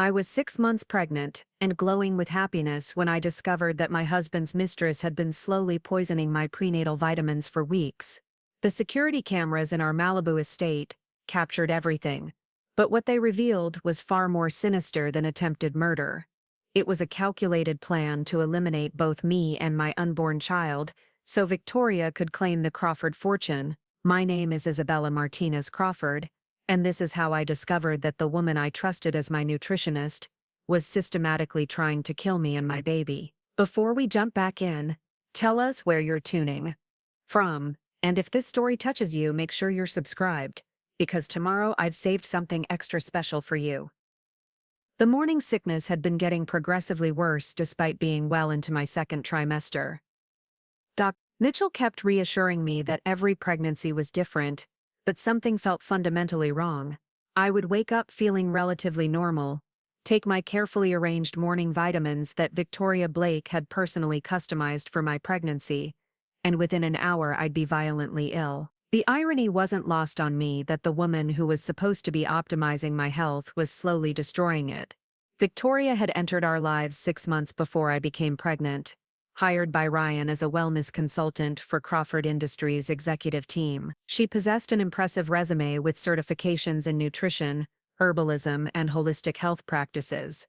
I was 6 months pregnant and glowing with happiness when I discovered that my husband's mistress had been slowly poisoning my prenatal vitamins for weeks. The security cameras in our Malibu estate captured everything, but what they revealed was far more sinister than attempted murder. It was a calculated plan to eliminate both me and my unborn child, so Victoria could claim the Crawford fortune. My name is Isabella Martinez Crawford, and this is how I discovered that the woman I trusted as my nutritionist was systematically trying to kill me and my baby. Before we jump back in, tell us where you're tuning from, and if this story touches you, make sure you're subscribed, because tomorrow I've saved something extra special for you. The morning sickness had been getting progressively worse despite being well into my second trimester. Dr. Mitchell kept reassuring me that every pregnancy was different, but something felt fundamentally wrong. I would wake up feeling relatively normal, take my carefully arranged morning vitamins that Victoria Blake had personally customized for my pregnancy, and within an hour I'd be violently ill. The irony wasn't lost on me that the woman who was supposed to be optimizing my health was slowly destroying it. Victoria had entered our lives 6 months before I became pregnant, hired by Ryan as a wellness consultant for Crawford Industries' executive team. She possessed an impressive resume with certifications in nutrition, herbalism, and holistic health practices.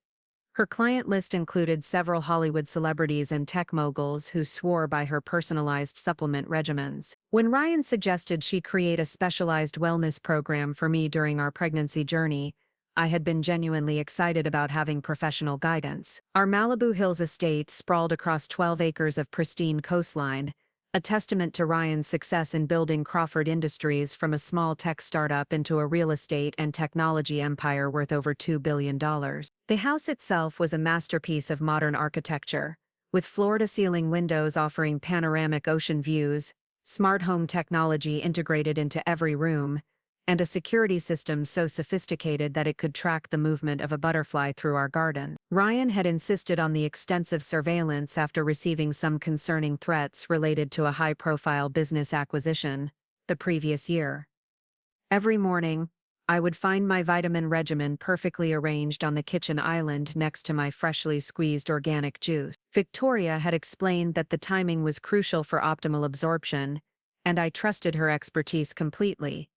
Her client list included several Hollywood celebrities and tech moguls who swore by her personalized supplement regimens. When Ryan suggested she create a specialized wellness program for me during our pregnancy journey, I had been genuinely excited about having professional guidance. Our Malibu Hills estate sprawled across 12 acres of pristine coastline, a testament to Ryan's success in building Crawford Industries from a small tech startup into a real estate and technology empire worth over $2 billion. The house itself was a masterpiece of modern architecture, with floor-to-ceiling windows offering panoramic ocean views, smart home technology integrated into every room, and a security system so sophisticated that it could track the movement of a butterfly through our garden. Ryan had insisted on the extensive surveillance after receiving some concerning threats related to a high-profile business acquisition the previous year. Every morning, I would find my vitamin regimen perfectly arranged on the kitchen island next to my freshly squeezed organic juice. Victoria had explained that the timing was crucial for optimal absorption, and I trusted her expertise completely.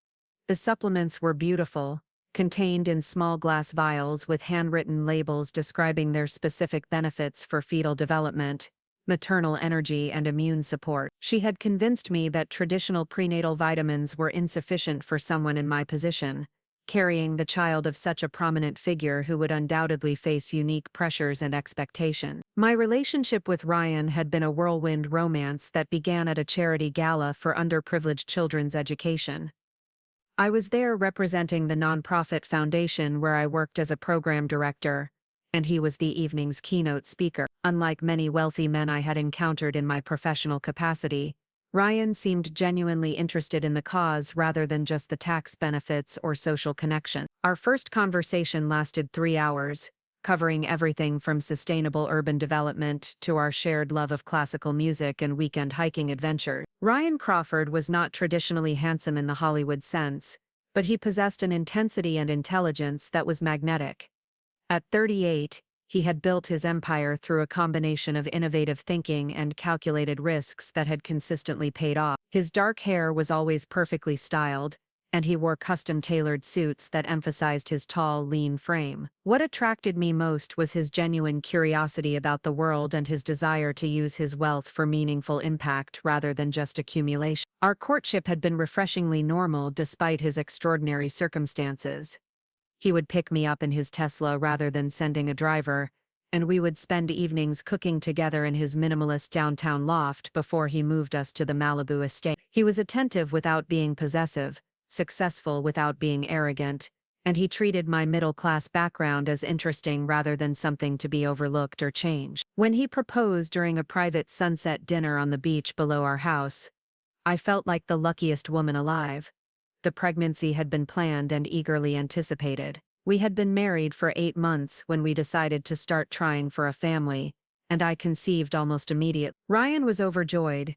The supplements were beautiful, contained in small glass vials with handwritten labels describing their specific benefits for fetal development, maternal energy, and immune support. She had convinced me that traditional prenatal vitamins were insufficient for someone in my position, carrying the child of such a prominent figure who would undoubtedly face unique pressures and expectations. My relationship with Ryan had been a whirlwind romance that began at a charity gala for underprivileged children's education. I was there representing the nonprofit foundation where I worked as a program director, and he was the evening's keynote speaker. Unlike many wealthy men I had encountered in my professional capacity, Ryan seemed genuinely interested in the cause rather than just the tax benefits or social connection. Our first conversation lasted 3 hours, covering everything from sustainable urban development to our shared love of classical music and weekend hiking adventures. Ryan Crawford was not traditionally handsome in the Hollywood sense, but he possessed an intensity and intelligence that was magnetic. At 38, he had built his empire through a combination of innovative thinking and calculated risks that had consistently paid off. His dark hair was always perfectly styled, and he wore custom-tailored suits that emphasized his tall, lean frame. What attracted me most was his genuine curiosity about the world and his desire to use his wealth for meaningful impact rather than just accumulation. Our courtship had been refreshingly normal despite his extraordinary circumstances. He would pick me up in his Tesla rather than sending a driver, and we would spend evenings cooking together in his minimalist downtown loft before he moved us to the Malibu estate. He was attentive without being possessive, successful without being arrogant, and he treated my middle-class background as interesting rather than something to be overlooked or changed. When he proposed during a private sunset dinner on the beach below our house, I felt like the luckiest woman alive. The pregnancy had been planned and eagerly anticipated. We had been married for 8 months when we decided to start trying for a family, and I conceived almost immediately. Ryan was overjoyed,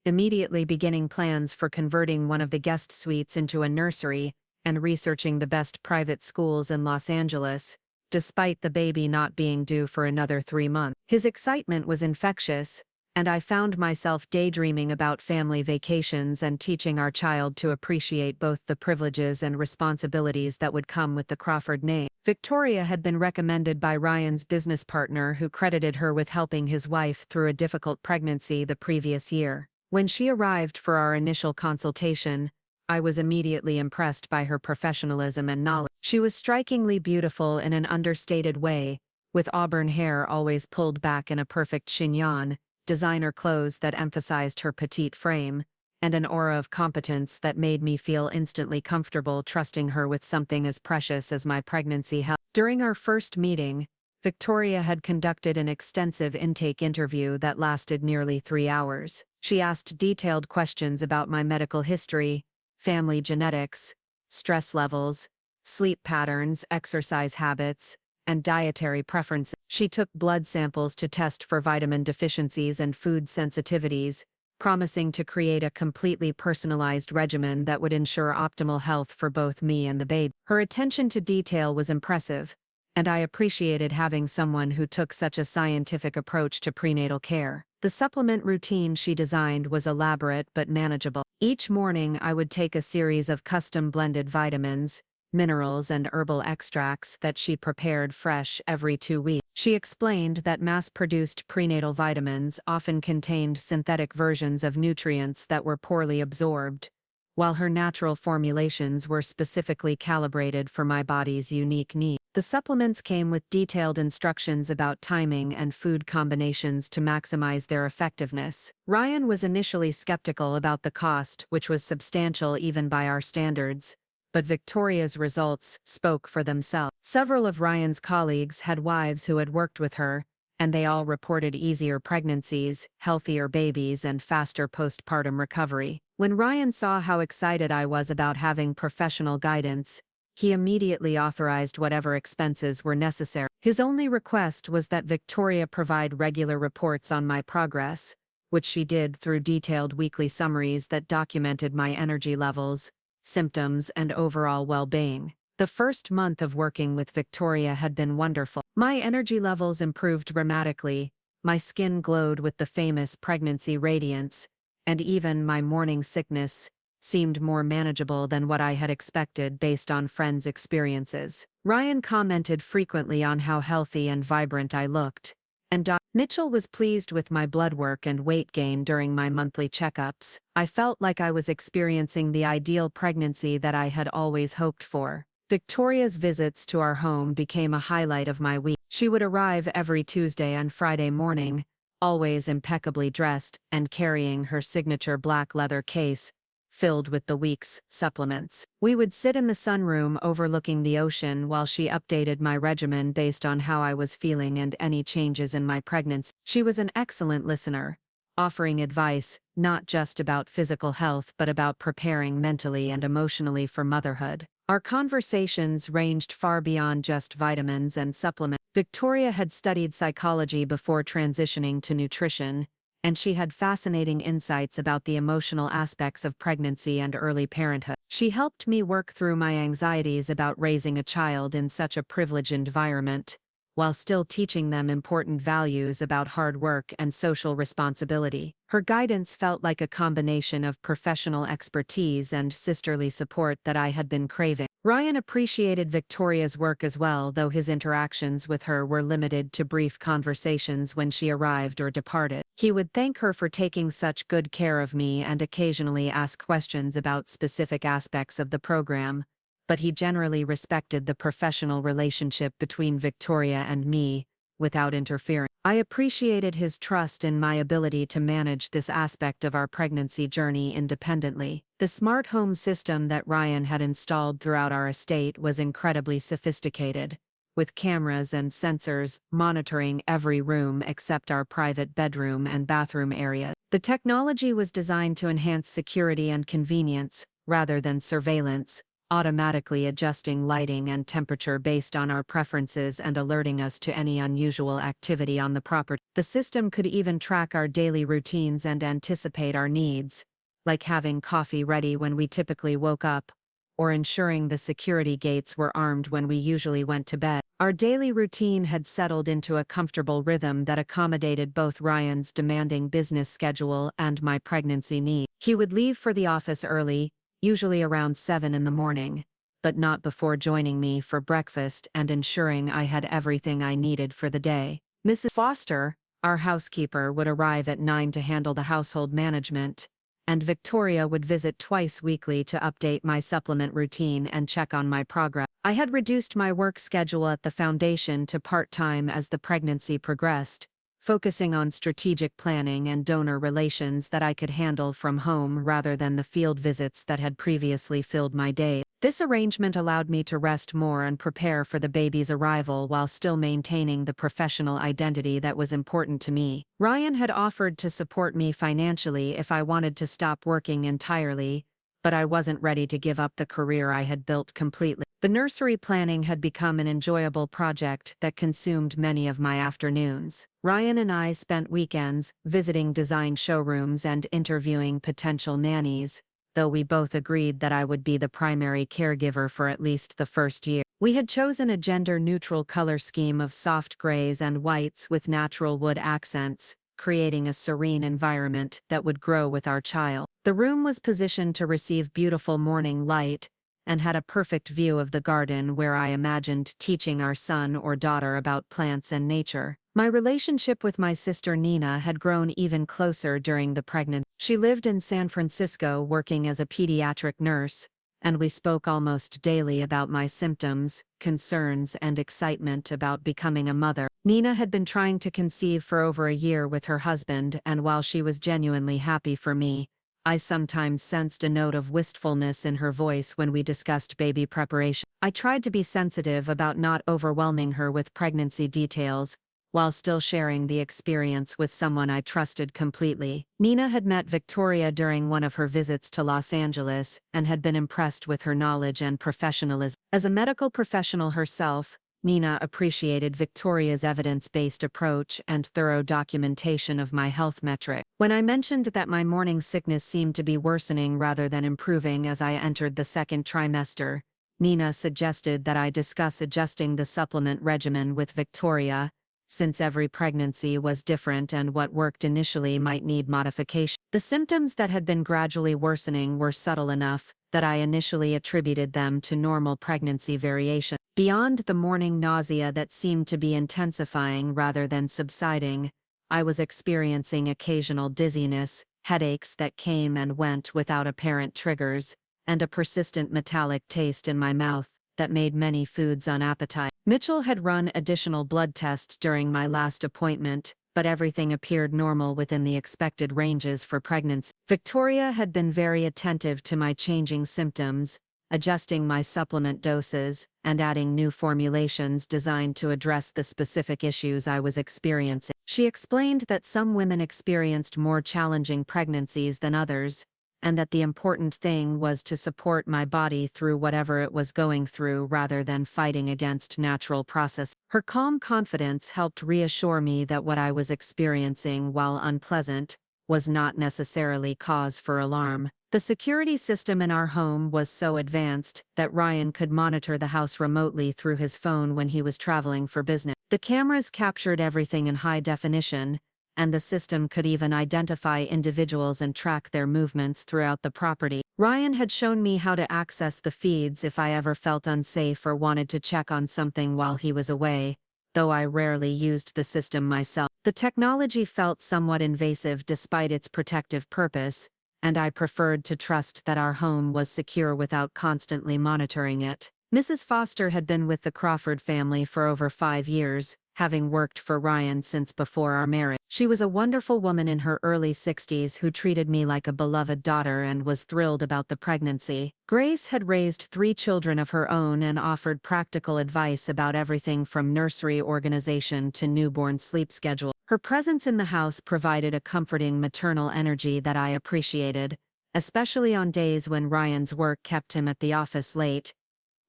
immediately beginning plans for converting one of the guest suites into a nursery and researching the best private schools in Los Angeles despite the baby not being due for another 3 months. His excitement was infectious, and I found myself daydreaming about family vacations and teaching our child to appreciate both the privileges and responsibilities that would come with the Crawford name. Victoria had been recommended by Ryan's business partner, who credited her with helping his wife through a difficult pregnancy the previous year. When she arrived for our initial consultation, I was immediately impressed by her professionalism and knowledge. She was strikingly beautiful in an understated way, with auburn hair always pulled back in a perfect chignon, designer clothes that emphasized her petite frame, and an aura of competence that made me feel instantly comfortable trusting her with something as precious as my pregnancy health. During our first meeting, Victoria had conducted an extensive intake interview that lasted nearly 3 hours. She asked detailed questions about my medical history, family genetics, stress levels, sleep patterns, exercise habits, and dietary preferences. She took blood samples to test for vitamin deficiencies and food sensitivities, promising to create a completely personalized regimen that would ensure optimal health for both me and the baby. Her attention to detail was impressive, and I appreciated having someone who took such a scientific approach to prenatal care. The supplement routine she designed was elaborate but manageable. Each morning I would take a series of custom blended vitamins, minerals and herbal extracts that she prepared fresh every 2 weeks. She explained that mass-produced prenatal vitamins often contained synthetic versions of nutrients that were poorly absorbed, while her natural formulations were specifically calibrated for my body's unique needs. The supplements came with detailed instructions about timing and food combinations to maximize their effectiveness. Ryan was initially skeptical about the cost, which was substantial even by our standards, but Victoria's results spoke for themselves. Several of Ryan's colleagues had wives who had worked with her, and they all reported easier pregnancies, healthier babies, and faster postpartum recovery. When Ryan saw how excited I was about having professional guidance, he immediately authorized whatever expenses were necessary. His only request was that Victoria provide regular reports on my progress, which she did through detailed weekly summaries that documented my energy levels, symptoms, and overall well-being. The first month of working with Victoria had been wonderful. My energy levels improved dramatically, my skin glowed with the famous pregnancy radiance, and even my morning sickness seemed more manageable than what I had expected based on friends' experiences. Ryan commented frequently on how healthy and vibrant I looked, and Dr. Mitchell was pleased with my blood work and weight gain during my monthly checkups. I felt like I was experiencing the ideal pregnancy that I had always hoped for. Victoria's visits to our home became a highlight of my week. She would arrive every Tuesday and Friday morning, always impeccably dressed and carrying her signature black leather case filled with the week's supplements. We would sit in the sunroom overlooking the ocean while she updated my regimen based on how I was feeling and any changes in my pregnancy. She was an excellent listener, offering advice not just about physical health but about preparing mentally and emotionally for motherhood. Our conversations ranged far beyond just vitamins and supplements. Victoria had studied psychology before transitioning to nutrition, and she had fascinating insights about the emotional aspects of pregnancy and early parenthood. She helped me work through my anxieties about raising a child in such a privileged environment, while still teaching them important values about hard work and social responsibility. Her guidance felt like a combination of professional expertise and sisterly support that I had been craving. Ryan appreciated Victoria's work as well, though his interactions with her were limited to brief conversations when she arrived or departed. He would thank her for taking such good care of me and occasionally ask questions about specific aspects of the program, but he generally respected the professional relationship between Victoria and me, without interfering. I appreciated his trust in my ability to manage this aspect of our pregnancy journey independently. The smart home system that Ryan had installed throughout our estate was incredibly sophisticated, with cameras and sensors monitoring every room except our private bedroom and bathroom area. The technology was designed to enhance security and convenience, rather than surveillance, automatically adjusting lighting and temperature based on our preferences and alerting us to any unusual activity on the property. The system could even track our daily routines and anticipate our needs, like having coffee ready when we typically woke up, or ensuring the security gates were armed when we usually went to bed. Our daily routine had settled into a comfortable rhythm that accommodated both Ryan's demanding business schedule and my pregnancy needs. He would leave for the office early, usually around 7 in the morning, but not before joining me for breakfast and ensuring I had everything I needed for the day. Mrs. Foster, our housekeeper, would arrive at 9 to handle the household management, and Victoria would visit twice weekly to update my supplement routine and check on my progress. I had reduced my work schedule at the foundation to part-time as the pregnancy progressed, focusing on strategic planning and donor relations that I could handle from home rather than the field visits that had previously filled my day. This arrangement allowed me to rest more and prepare for the baby's arrival while still maintaining the professional identity that was important to me. Ryan had offered to support me financially if I wanted to stop working entirely, but I wasn't ready to give up the career I had built completely. The nursery planning had become an enjoyable project that consumed many of my afternoons. Ryan and I spent weekends visiting design showrooms and interviewing potential nannies, though we both agreed that I would be the primary caregiver for at least the first year. We had chosen a gender-neutral color scheme of soft grays and whites with natural wood accents, creating a serene environment that would grow with our child. The room was positioned to receive beautiful morning light and had a perfect view of the garden where I imagined teaching our son or daughter about plants and nature. My relationship with my sister Nina had grown even closer during the pregnancy. She lived in San Francisco working as a pediatric nurse, and we spoke almost daily about my symptoms, concerns, and excitement about becoming a mother. Nina had been trying to conceive for over a year with her husband, and while she was genuinely happy for me, I sometimes sensed a note of wistfulness in her voice when we discussed baby preparation. I tried to be sensitive about not overwhelming her with pregnancy details, while still sharing the experience with someone I trusted completely. Nina had met Victoria during one of her visits to Los Angeles and had been impressed with her knowledge and professionalism. As a medical professional herself, Nina appreciated Victoria's evidence-based approach and thorough documentation of my health metrics. When I mentioned that my morning sickness seemed to be worsening rather than improving as I entered the second trimester, Nina suggested that I discuss adjusting the supplement regimen with Victoria, since every pregnancy was different and what worked initially might need modification. The symptoms that had been gradually worsening were subtle enough that I initially attributed them to normal pregnancy variation. Beyond the morning nausea that seemed to be intensifying rather than subsiding, I was experiencing occasional dizziness, headaches that came and went without apparent triggers, and a persistent metallic taste in my mouth that made many foods unappetizing. Mitchell had run additional blood tests during my last appointment, but everything appeared normal within the expected ranges for pregnancy. Victoria had been very attentive to my changing symptoms, adjusting my supplement doses, and adding new formulations designed to address the specific issues I was experiencing. She explained that some women experienced more challenging pregnancies than others, and that the important thing was to support my body through whatever it was going through rather than fighting against natural process. Her calm confidence helped reassure me that what I was experiencing, while unpleasant, was not necessarily cause for alarm. The security system in our home was so advanced that Ryan could monitor the house remotely through his phone when he was traveling for business. The cameras captured everything in high definition, and the system could even identify individuals and track their movements throughout the property. Ryan had shown me how to access the feeds if I ever felt unsafe or wanted to check on something while he was away, though I rarely used the system myself. The technology felt somewhat invasive despite its protective purpose, and I preferred to trust that our home was secure without constantly monitoring it. Mrs. Foster had been with the Crawford family for over 5 years, having worked for Ryan since before our marriage. She was a wonderful woman in her early 60s who treated me like a beloved daughter and was thrilled about the pregnancy. Grace had raised 3 children of her own and offered practical advice about everything from nursery organization to newborn sleep schedule. Her presence in the house provided a comforting maternal energy that I appreciated, especially on days when Ryan's work kept him at the office late.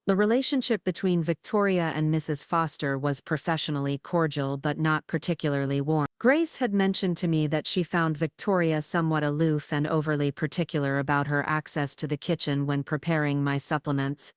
The relationship between Victoria and Mrs. Foster was professionally cordial but not particularly warm. Grace had mentioned to me that she found Victoria somewhat aloof and overly particular about her access to the kitchen when preparing my supplements.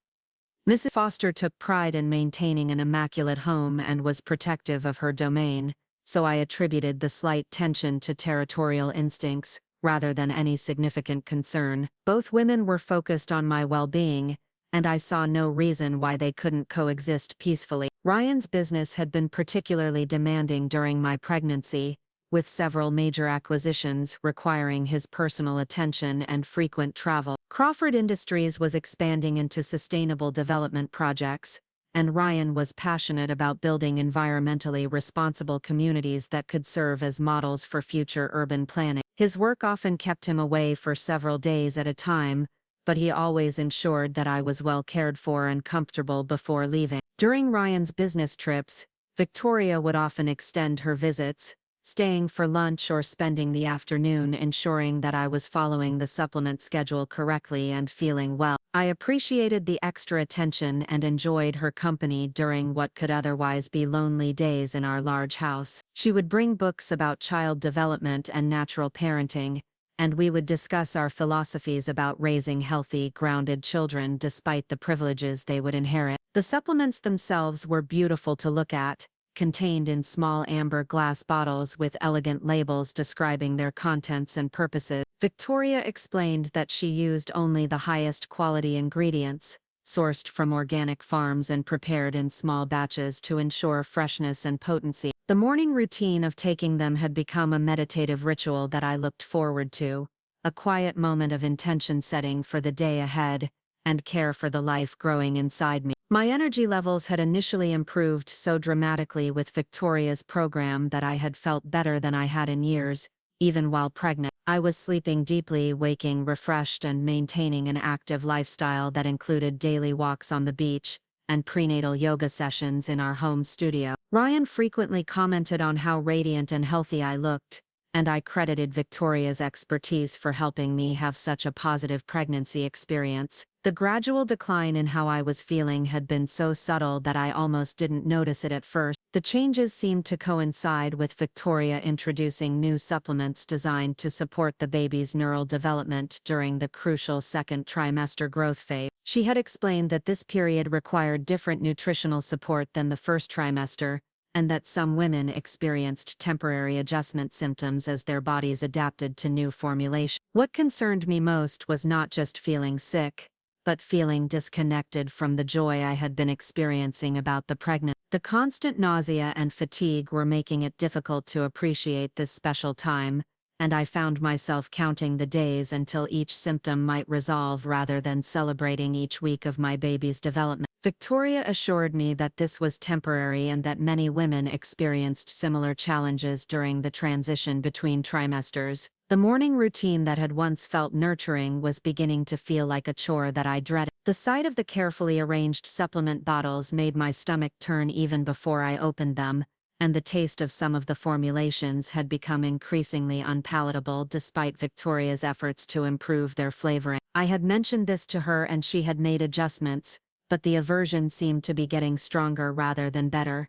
Mrs. Foster took pride in maintaining an immaculate home and was protective of her domain, so I attributed the slight tension to territorial instincts, rather than any significant concern. Both women were focused on my well-being, and I saw no reason why they couldn't coexist peacefully. Ryan's business had been particularly demanding during my pregnancy, with several major acquisitions requiring his personal attention and frequent travel. Crawford Industries was expanding into sustainable development projects, and Ryan was passionate about building environmentally responsible communities that could serve as models for future urban planning. His work often kept him away for several days at a time, but he always ensured that I was well cared for and comfortable before leaving. During Ryan's business trips, Victoria would often extend her visits, staying for lunch or spending the afternoon ensuring that I was following the supplement schedule correctly and feeling well. I appreciated the extra attention and enjoyed her company during what could otherwise be lonely days in our large house. She would bring books about child development and natural parenting, and we would discuss our philosophies about raising healthy, grounded children despite the privileges they would inherit. The supplements themselves were beautiful to look at, contained in small amber glass bottles with elegant labels describing their contents and purposes. Victoria explained that she used only the highest quality ingredients, sourced from organic farms and prepared in small batches to ensure freshness and potency. The morning routine of taking them had become a meditative ritual that I looked forward to, a quiet moment of intention setting for the day ahead, and care for the life growing inside me. My energy levels had initially improved so dramatically with Victoria's program that I had felt better than I had in years, even while pregnant. I was sleeping deeply, waking refreshed and maintaining an active lifestyle that included daily walks on the beach and prenatal yoga sessions in our home studio. Ryan frequently commented on how radiant and healthy I looked, and I credited Victoria's expertise for helping me have such a positive pregnancy experience. The gradual decline in how I was feeling had been so subtle that I almost didn't notice it at first. The changes seemed to coincide with Victoria introducing new supplements designed to support the baby's neural development during the crucial second trimester growth phase. She had explained that this period required different nutritional support than the first trimester, and that some women experienced temporary adjustment symptoms as their bodies adapted to new formulation. What concerned me most was not just feeling sick, but feeling disconnected from the joy I had been experiencing about the pregnancy. The constant nausea and fatigue were making it difficult to appreciate this special time, and I found myself counting the days until each symptom might resolve rather than celebrating each week of my baby's development. Victoria assured me that this was temporary and that many women experienced similar challenges during the transition between trimesters. The morning routine that had once felt nurturing was beginning to feel like a chore that I dreaded. The sight of the carefully arranged supplement bottles made my stomach turn even before I opened them, and the taste of some of the formulations had become increasingly unpalatable despite Victoria's efforts to improve their flavoring. I had mentioned this to her and she had made adjustments, but the aversion seemed to be getting stronger rather than better.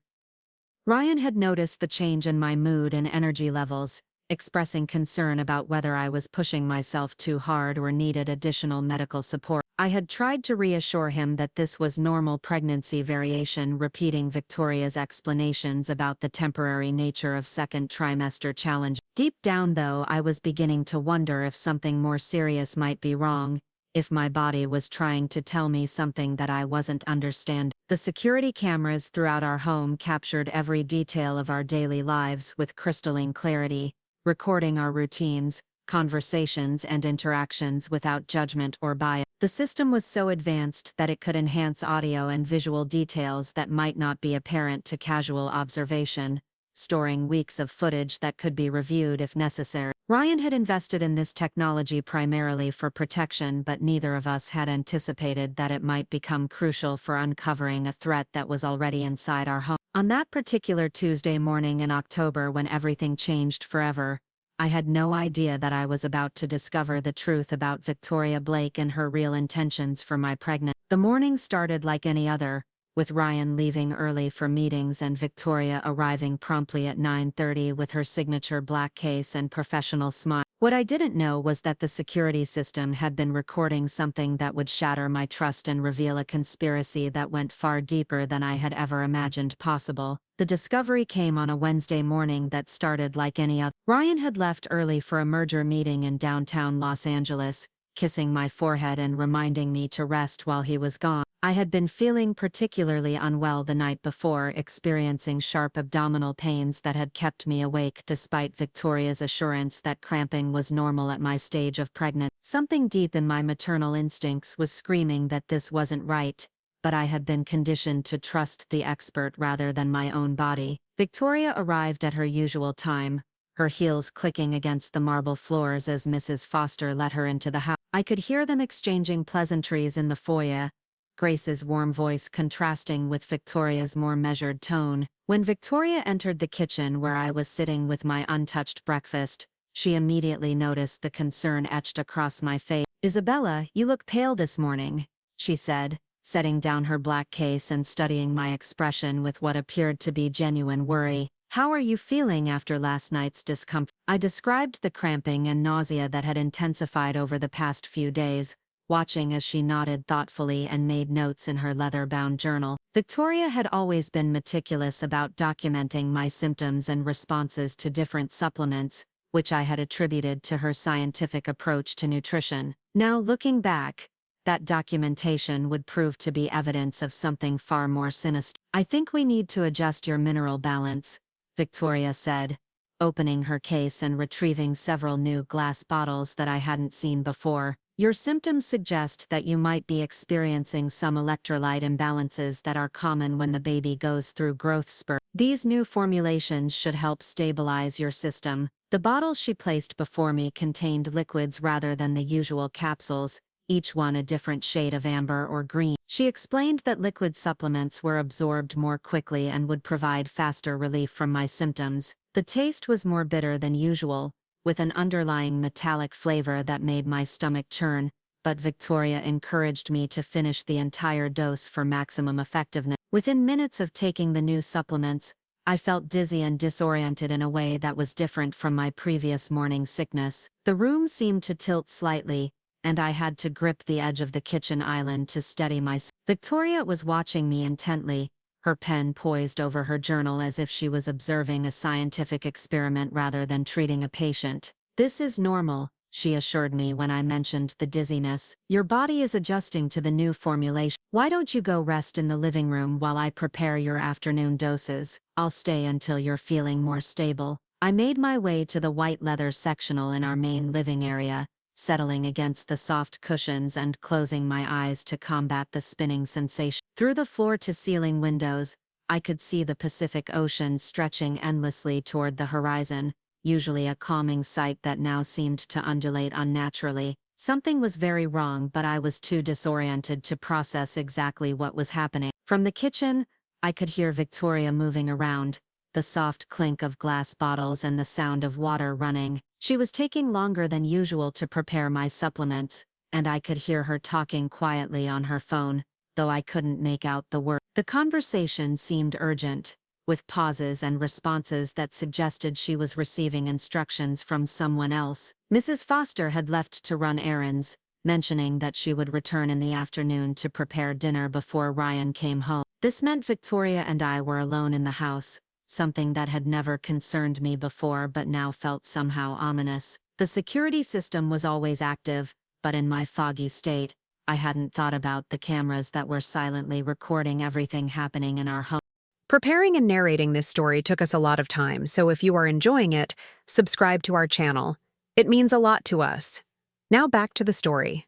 Ryan had noticed the change in my mood and energy levels, expressing concern about whether I was pushing myself too hard or needed additional medical support. I had tried to reassure him that this was normal pregnancy variation, repeating Victoria's explanations about the temporary nature of second trimester challenge. Deep down though, I was beginning to wonder if something more serious might be wrong, if my body was trying to tell me something that I wasn't understanding. The security cameras throughout our home captured every detail of our daily lives with crystalline clarity, recording our routines, conversations and interactions without judgment or bias. The system was so advanced that it could enhance audio and visual details that might not be apparent to casual observation, storing weeks of footage that could be reviewed if necessary. Ryan had invested in this technology primarily for protection, but neither of us had anticipated that it might become crucial for uncovering a threat that was already inside our home. On that particular Tuesday morning in October when everything changed forever, I had no idea that I was about to discover the truth about Victoria Blake and her real intentions for my pregnancy. The morning started like any other, with Ryan leaving early for meetings and Victoria arriving promptly at 9:30 with her signature black case and professional smile. What I didn't know was that the security system had been recording something that would shatter my trust and reveal a conspiracy that went far deeper than I had ever imagined possible. The discovery came on a Wednesday morning that started like any other. Ryan had left early for a merger meeting in downtown Los Angeles, kissing my forehead and reminding me to rest while he was gone. I had been feeling particularly unwell the night before, experiencing sharp abdominal pains that had kept me awake despite Victoria's assurance that cramping was normal at my stage of pregnancy. Something deep in my maternal instincts was screaming that this wasn't right, but I had been conditioned to trust the expert rather than my own body. Victoria arrived at her usual time, her heels clicking against the marble floors as Mrs. Foster let her into the house. I could hear them exchanging pleasantries in the foyer, Grace's warm voice contrasting with Victoria's more measured tone. When Victoria entered the kitchen where I was sitting with my untouched breakfast, she immediately noticed the concern etched across my face. "Isabella, you look pale this morning," she said, setting down her black case and studying my expression with what appeared to be genuine worry. "How are you feeling after last night's discomfort?" I described the cramping and nausea that had intensified over the past few days, watching as she nodded thoughtfully and made notes in her leather-bound journal. Victoria had always been meticulous about documenting my symptoms and responses to different supplements, which I had attributed to her scientific approach to nutrition. Now, looking back, that documentation would prove to be evidence of something far more sinister. "I think we need to adjust your mineral balance," Victoria said, opening her case and retrieving several new glass bottles that I hadn't seen before. "Your symptoms suggest that you might be experiencing some electrolyte imbalances that are common when the baby goes through growth spurt. These new formulations should help stabilize your system." The bottles she placed before me contained liquids rather than the usual capsules, each one a different shade of amber or green. She explained that liquid supplements were absorbed more quickly and would provide faster relief from my symptoms. The taste was more bitter than usual, with an underlying metallic flavor that made my stomach churn, but Victoria encouraged me to finish the entire dose for maximum effectiveness. Within minutes of taking the new supplements, I felt dizzy and disoriented in a way that was different from my previous morning sickness. The room seemed to tilt slightly, and I had to grip the edge of the kitchen island to steady myself. Victoria was watching me intently, her pen poised over her journal as if she was observing a scientific experiment rather than treating a patient. "This is normal," she assured me when I mentioned the dizziness. "Your body is adjusting to the new formulation. Why don't you go rest in the living room while I prepare your afternoon doses? I'll stay until you're feeling more stable." I made my way to the white leather sectional in our main living area, settling against the soft cushions and closing my eyes to combat the spinning sensation. Through the floor-to-ceiling windows, I could see the Pacific Ocean stretching endlessly toward the horizon, usually a calming sight that now seemed to undulate unnaturally. Something was very wrong, but I was too disoriented to process exactly what was happening. From the kitchen, I could hear Victoria moving around, the soft clink of glass bottles and the sound of water running. She was taking longer than usual to prepare my supplements, and I could hear her talking quietly on her phone, though I couldn't make out the word. The conversation seemed urgent, with pauses and responses that suggested she was receiving instructions from someone else. Mrs. Foster had left to run errands, mentioning that she would return in the afternoon to prepare dinner before Ryan came home. This meant Victoria and I were alone in the house, something that had never concerned me before but now felt somehow ominous. The security system was always active, but in my foggy state, I hadn't thought about the cameras that were silently recording everything happening in our home. Preparing and narrating this story took us a lot of time, so if you are enjoying it, subscribe to our channel. It means a lot to us. Now back to the story.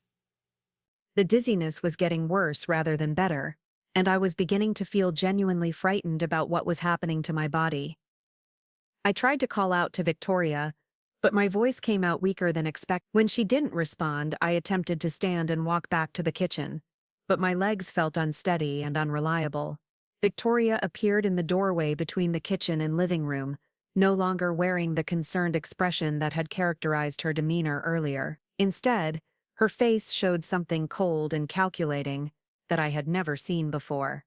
The dizziness was getting worse rather than better, and I was beginning to feel genuinely frightened about what was happening to my body. I tried to call out to Victoria, but my voice came out weaker than expected. When she didn't respond, I attempted to stand and walk back to the kitchen, but my legs felt unsteady and unreliable. Victoria appeared in the doorway between the kitchen and living room, no longer wearing the concerned expression that had characterized her demeanor earlier. Instead, her face showed something cold and calculating that I had never seen before.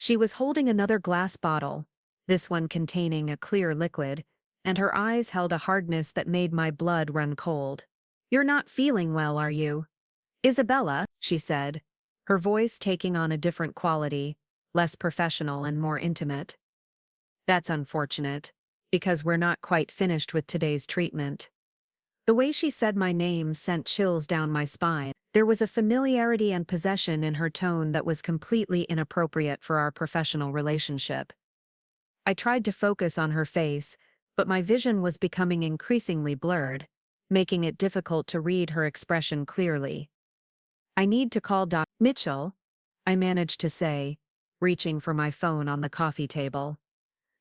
She was holding another glass bottle, this one containing a clear liquid, and her eyes held a hardness that made my blood run cold. "You're not feeling well, are you?" "Isabella," she said, her voice taking on a different quality, less professional and more intimate. "That's unfortunate, because we're not quite finished with today's treatment." The way she said my name sent chills down my spine. There was a familiarity and possession in her tone that was completely inappropriate for our professional relationship. I tried to focus on her face, but my vision was becoming increasingly blurred, making it difficult to read her expression clearly. "I need to call Dr. Mitchell," I managed to say, reaching for my phone on the coffee table.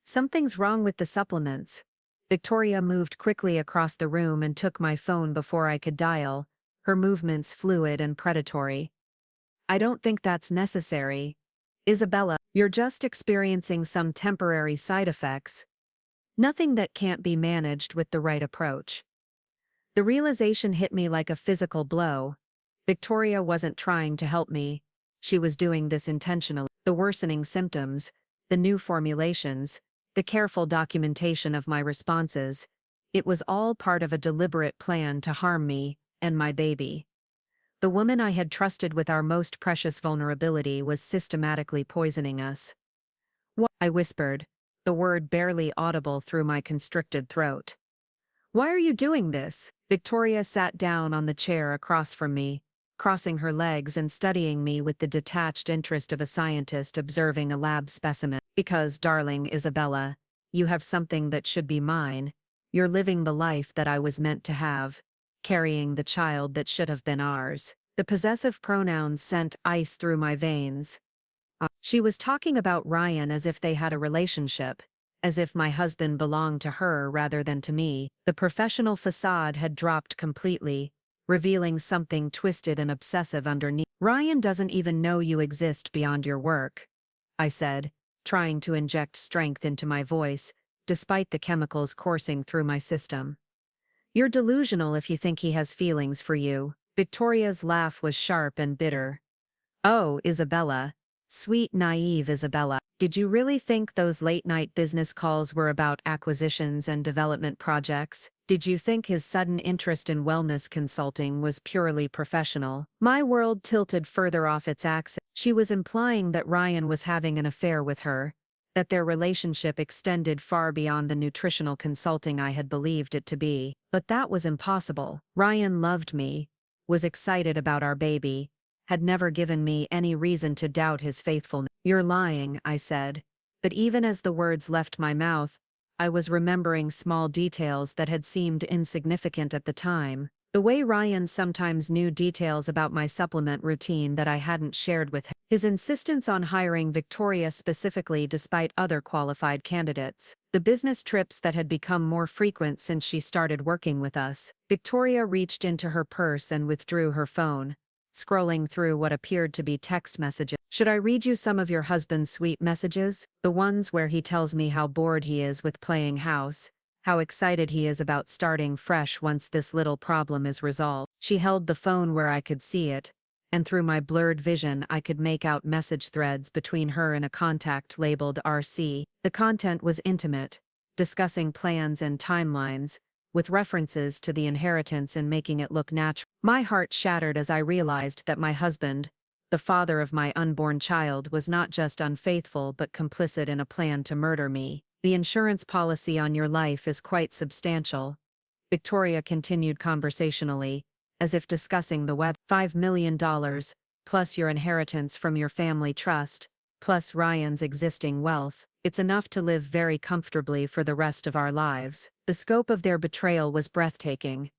"Something's wrong with the supplements." Victoria moved quickly across the room and took my phone before I could dial, her movements fluid and predatory. "I don't think that's necessary. Isabella, you're just experiencing some temporary side effects. Nothing that can't be managed with the right approach." The realization hit me like a physical blow. Victoria wasn't trying to help me. She was doing this intentionally. The worsening symptoms, the new formulations, the careful documentation of my responses, it was all part of a deliberate plan to harm me and my baby. The woman I had trusted with our most precious vulnerability was systematically poisoning us. "What?" I whispered, the word barely audible through my constricted throat. "Why are you doing this?" Victoria sat down on the chair across from me, crossing her legs and studying me with the detached interest of a scientist observing a lab specimen. "Because, darling Isabella, you have something that should be mine. You're living the life that I was meant to have, carrying the child that should have been ours." The possessive pronouns sent ice through my veins. She was talking about Ryan as if they had a relationship, as if my husband belonged to her rather than to me. The professional facade had dropped completely, revealing something twisted and obsessive underneath. "Ryan doesn't even know you exist beyond your work," I said, trying to inject strength into my voice, despite the chemicals coursing through my system. "You're delusional if you think he has feelings for you." Victoria's laugh was sharp and bitter. "Oh, Isabella. Sweet, naive Isabella. Did you really think those late-night business calls were about acquisitions and development projects? Did you think his sudden interest in wellness consulting was purely professional?" My world tilted further off its axis. She was implying that Ryan was having an affair with her, that their relationship extended far beyond the nutritional consulting I had believed it to be. But that was impossible. Ryan loved me, was excited about our baby, had never given me any reason to doubt his faithfulness. "You're lying," I said. But even as the words left my mouth, I was remembering small details that had seemed insignificant at the time. The way Ryan sometimes knew details about my supplement routine that I hadn't shared with him. His insistence on hiring Victoria specifically despite other qualified candidates. The business trips that had become more frequent since she started working with us. Victoria reached into her purse and withdrew her phone, scrolling through what appeared to be text messages. "Should I read you some of your husband's sweet messages? The ones where he tells me how bored he is with playing house, how excited he is about starting fresh once this little problem is resolved." She held the phone where I could see it, and through my blurred vision I could make out message threads between her and a contact labeled RC. The content was intimate, discussing plans and timelines, with references to the inheritance and making it look natural. My heart shattered as I realized that my husband, the father of my unborn child, was not just unfaithful but complicit in a plan to murder me. "The insurance policy on your life is quite substantial," Victoria continued conversationally, as if discussing the weather. $5 million, plus your inheritance from your family trust, plus Ryan's existing wealth. It's enough to live very comfortably for the rest of our lives. The scope of their betrayal was breathtaking.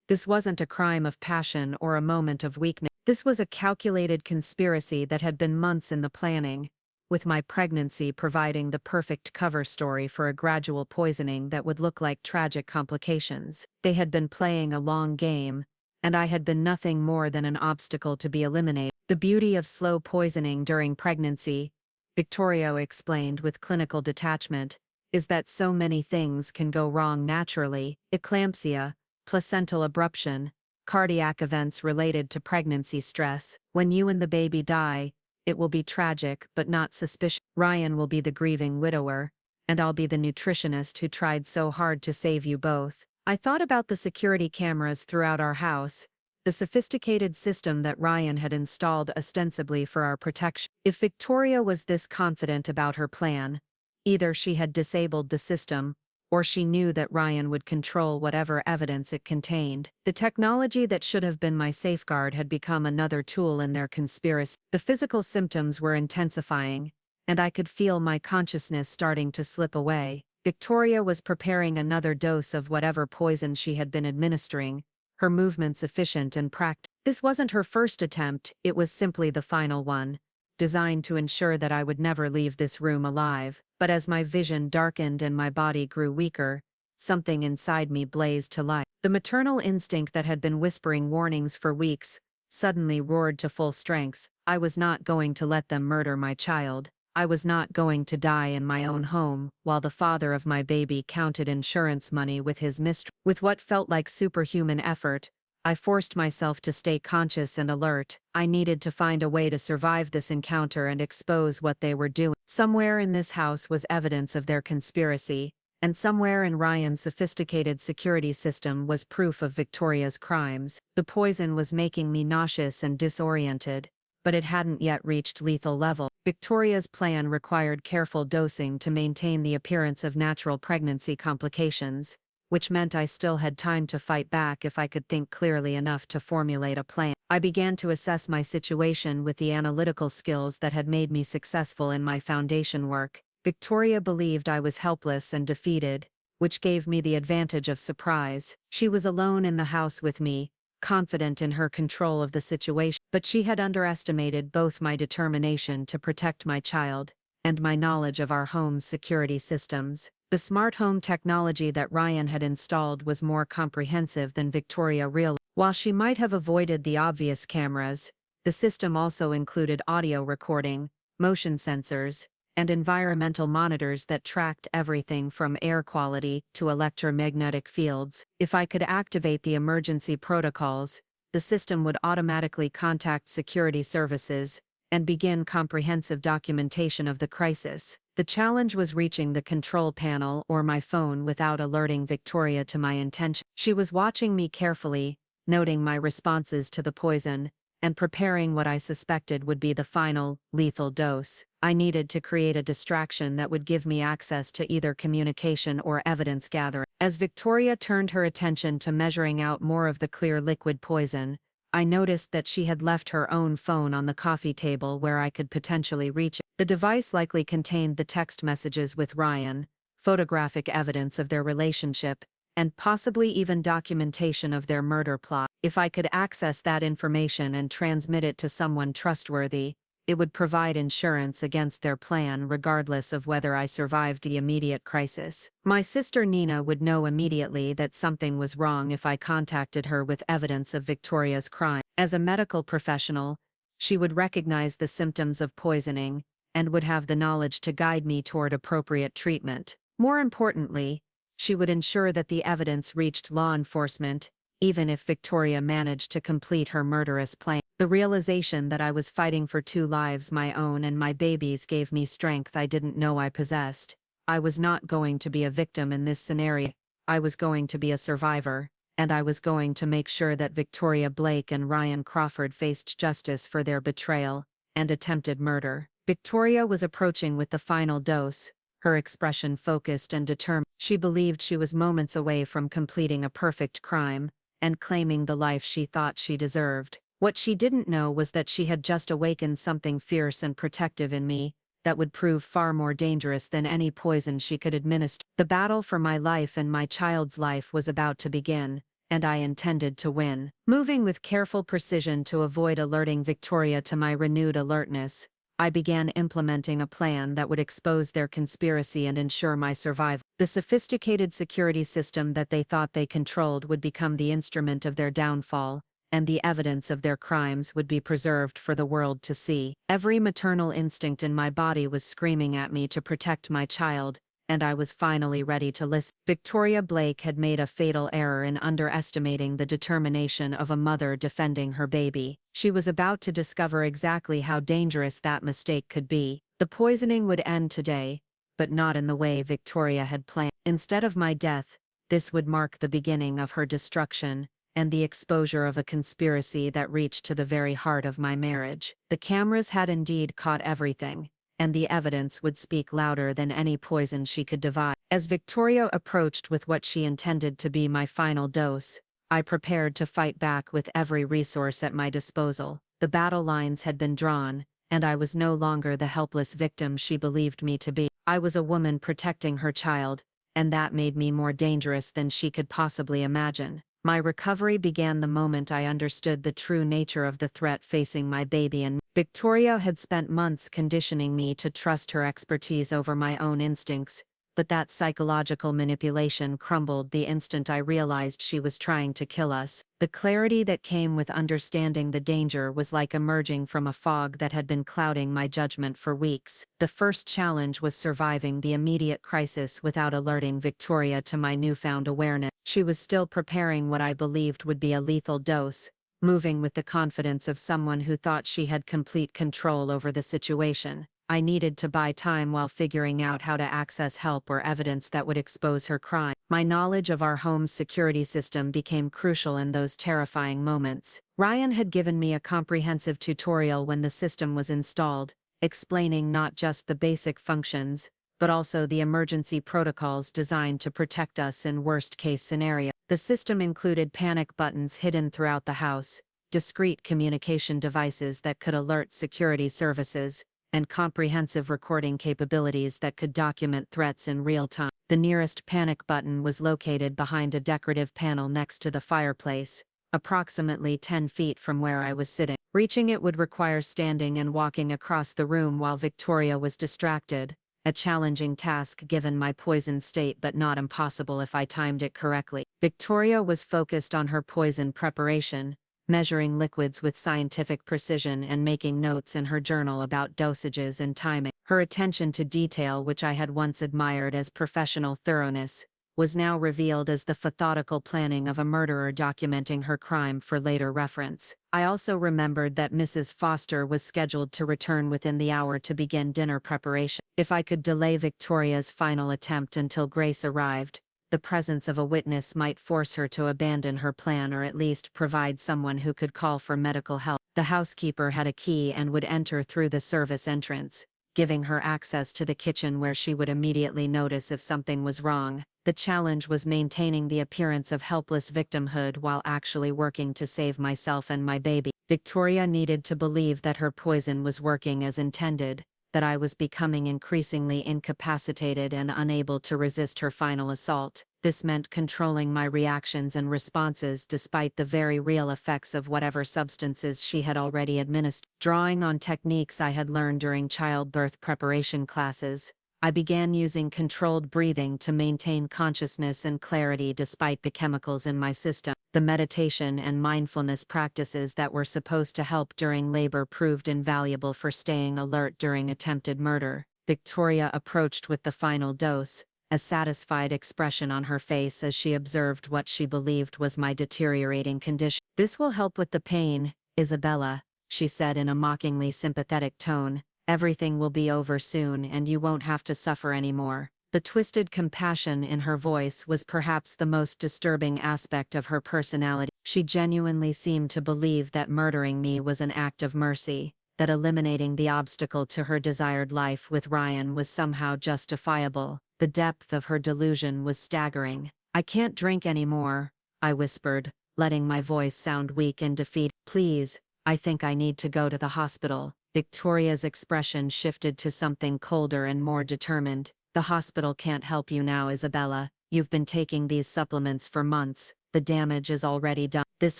This wasn't a crime of passion or a moment of weakness. This was a calculated conspiracy that had been months in the planning, with my pregnancy providing the perfect cover story for a gradual poisoning that would look like tragic complications. They had been playing a long game, and I had been nothing more than an obstacle to be eliminated. "The beauty of slow poisoning during pregnancy," Victoria explained with clinical detachment, "is that so many things can go wrong naturally: eclampsia, placental abruption, cardiac events related to pregnancy stress. When you and the baby die, It will be tragic, but not suspicious. Ryan will be the grieving widower, and I'll be the nutritionist who tried so hard to save you both. I thought about the security cameras throughout our house, the sophisticated system that Ryan had installed ostensibly for our protection. If Victoria was this confident about her plan, either she had disabled the system, or she knew that Ryan would control whatever evidence it contained. The technology that should have been my safeguard had become another tool in their conspiracy. The physical symptoms were intensifying, and I could feel my consciousness starting to slip away. Victoria was preparing another dose of whatever poison she had been administering, her movements efficient and practical. This wasn't her first attempt, it was simply the final one, designed to ensure that I would never leave this room alive. But as my vision darkened and my body grew weaker, something inside me blazed to life. The maternal instinct that had been whispering warnings for weeks suddenly roared to full strength. I was not going to let them murder my child. I was not going to die in my own home while the father of my baby counted insurance money with his mistress. With what felt like superhuman effort, I forced myself to stay conscious and alert. I needed to find a way to survive this encounter and expose what they were doing. Somewhere in this house was evidence of their conspiracy, and somewhere in Ryan's sophisticated security system was proof of Victoria's crimes. The poison was making me nauseous and disoriented, but it hadn't yet reached lethal level. Victoria's plan required careful dosing to maintain the appearance of natural pregnancy complications, which meant I still had time to fight back if I could think clearly enough to formulate a plan. I began to assess my situation with the analytical skills that had made me successful in my foundation work. Victoria believed I was helpless and defeated, which gave me the advantage of surprise. She was alone in the house with me, confident in her control of the situation, but she had underestimated both my determination to protect my child and my knowledge of our home's security systems. The smart home technology that Ryan had installed was more comprehensive than Victoria realized. While she might have avoided the obvious cameras, the system also included audio recording, motion sensors, and environmental monitors that tracked everything from air quality to electromagnetic fields. If I could activate the emergency protocols, the system would automatically contact security services and begin comprehensive documentation of the crisis. The challenge was reaching the control panel or my phone without alerting Victoria to my intention. She was watching me carefully, noting my responses to the poison, and preparing what I suspected would be the final, lethal dose. I needed to create a distraction that would give me access to either communication or evidence gathering. As Victoria turned her attention to measuring out more of the clear liquid poison, I noticed that she had left her own phone on the coffee table where I could potentially reach it. The device likely contained the text messages with Ryan, photographic evidence of their relationship, and possibly even documentation of their murder plot. If I could access that information and transmit it to someone trustworthy, it would provide insurance against their plan regardless of whether I survived the immediate crisis. My sister Nina would know immediately that something was wrong if I contacted her with evidence of Victoria's crime. As a medical professional, she would recognize the symptoms of poisoning and would have the knowledge to guide me toward appropriate treatment. More importantly, she would ensure that the evidence reached law enforcement, even if Victoria managed to complete her murderous plan. The realization that I was fighting for two lives, my own and my baby's, gave me strength I didn't know I possessed. I was not going to be a victim in this scenario. I was going to be a survivor, and I was going to make sure that Victoria Blake and Ryan Crawford faced justice for their betrayal and attempted murder. Victoria was approaching with the final dose, her expression focused and determined. She believed she was moments away from completing a perfect crime and claiming the life she thought she deserved. What she didn't know was that she had just awakened something fierce and protective in me that would prove far more dangerous than any poison she could administer. The battle for my life and my child's life was about to begin, and I intended to win. Moving with careful precision to avoid alerting Victoria to my renewed alertness, I began implementing a plan that would expose their conspiracy and ensure my survival. The sophisticated security system that they thought they controlled would become the instrument of their downfall, and the evidence of their crimes would be preserved for the world to see. Every maternal instinct in my body was screaming at me to protect my child and I was finally ready to listen. Victoria Blake had made a fatal error in underestimating the determination of a mother defending her baby. She was about to discover exactly how dangerous that mistake could be. The poisoning would end today, but not in the way Victoria had planned. Instead of my death, this would mark the beginning of her destruction, and the exposure of a conspiracy that reached to the very heart of my marriage. The cameras had indeed caught everything, and the evidence would speak louder than any poison she could devise. As Victoria approached with what she intended to be my final dose, I prepared to fight back with every resource at my disposal. The battle lines had been drawn, and I was no longer the helpless victim she believed me to be. I was a woman protecting her child, and that made me more dangerous than she could possibly imagine. My recovery began the moment I understood the true nature of the threat facing my baby, and Victoria had spent months conditioning me to trust her expertise over my own instincts, but that psychological manipulation crumbled the instant I realized she was trying to kill us. The clarity that came with understanding the danger was like emerging from a fog that had been clouding my judgment for weeks. The first challenge was surviving the immediate crisis without alerting Victoria to my newfound awareness. She was still preparing what I believed would be a lethal dose, moving with the confidence of someone who thought she had complete control over the situation. I needed to buy time while figuring out how to access help or evidence that would expose her crime. My knowledge of our home's security system became crucial in those terrifying moments. Ryan had given me a comprehensive tutorial when the system was installed, explaining not just the basic functions, but also the emergency protocols designed to protect us in worst-case scenarios. The system included panic buttons hidden throughout the house, discrete communication devices that could alert security services, and comprehensive recording capabilities that could document threats in real time. The nearest panic button was located behind a decorative panel next to the fireplace, approximately 10 feet from where I was sitting. Reaching it would require standing and walking across the room while Victoria was distracted, a challenging task given my poisoned state but not impossible if I timed it correctly. Victoria was focused on her poison preparation, measuring liquids with scientific precision and making notes in her journal about dosages and timing. Her attention to detail, which I had once admired as professional thoroughness, was now revealed as the methodical planning of a murderer documenting her crime for later reference. I also remembered that Mrs. Foster was scheduled to return within the hour to begin dinner preparation. If I could delay Victoria's final attempt until Grace arrived, the presence of a witness might force her to abandon her plan or at least provide someone who could call for medical help. The housekeeper had a key and would enter through the service entrance, giving her access to the kitchen where she would immediately notice if something was wrong. The challenge was maintaining the appearance of helpless victimhood while actually working to save myself and my baby. Victoria needed to believe that her poison was working as intended, that I was becoming increasingly incapacitated and unable to resist her final assault. This meant controlling my reactions and responses despite the very real effects of whatever substances she had already administered. Drawing on techniques I had learned during childbirth preparation classes, I began using controlled breathing to maintain consciousness and clarity despite the chemicals in my system. The meditation and mindfulness practices that were supposed to help during labor proved invaluable for staying alert during attempted murder. Victoria approached with the final dose, a satisfied expression on her face as she observed what she believed was my deteriorating condition. "This will help with the pain, Isabella," she said in a mockingly sympathetic tone. "Everything will be over soon and you won't have to suffer anymore." The twisted compassion in her voice was perhaps the most disturbing aspect of her personality. She genuinely seemed to believe that murdering me was an act of mercy, that eliminating the obstacle to her desired life with Ryan was somehow justifiable. The depth of her delusion was staggering. "I can't drink anymore," I whispered, letting my voice sound weak and defeated. "Please, I think I need to go to the hospital." Victoria's expression shifted to something colder and more determined. "The hospital can't help you now, Isabella. You've been taking these supplements for months. The damage is already done. This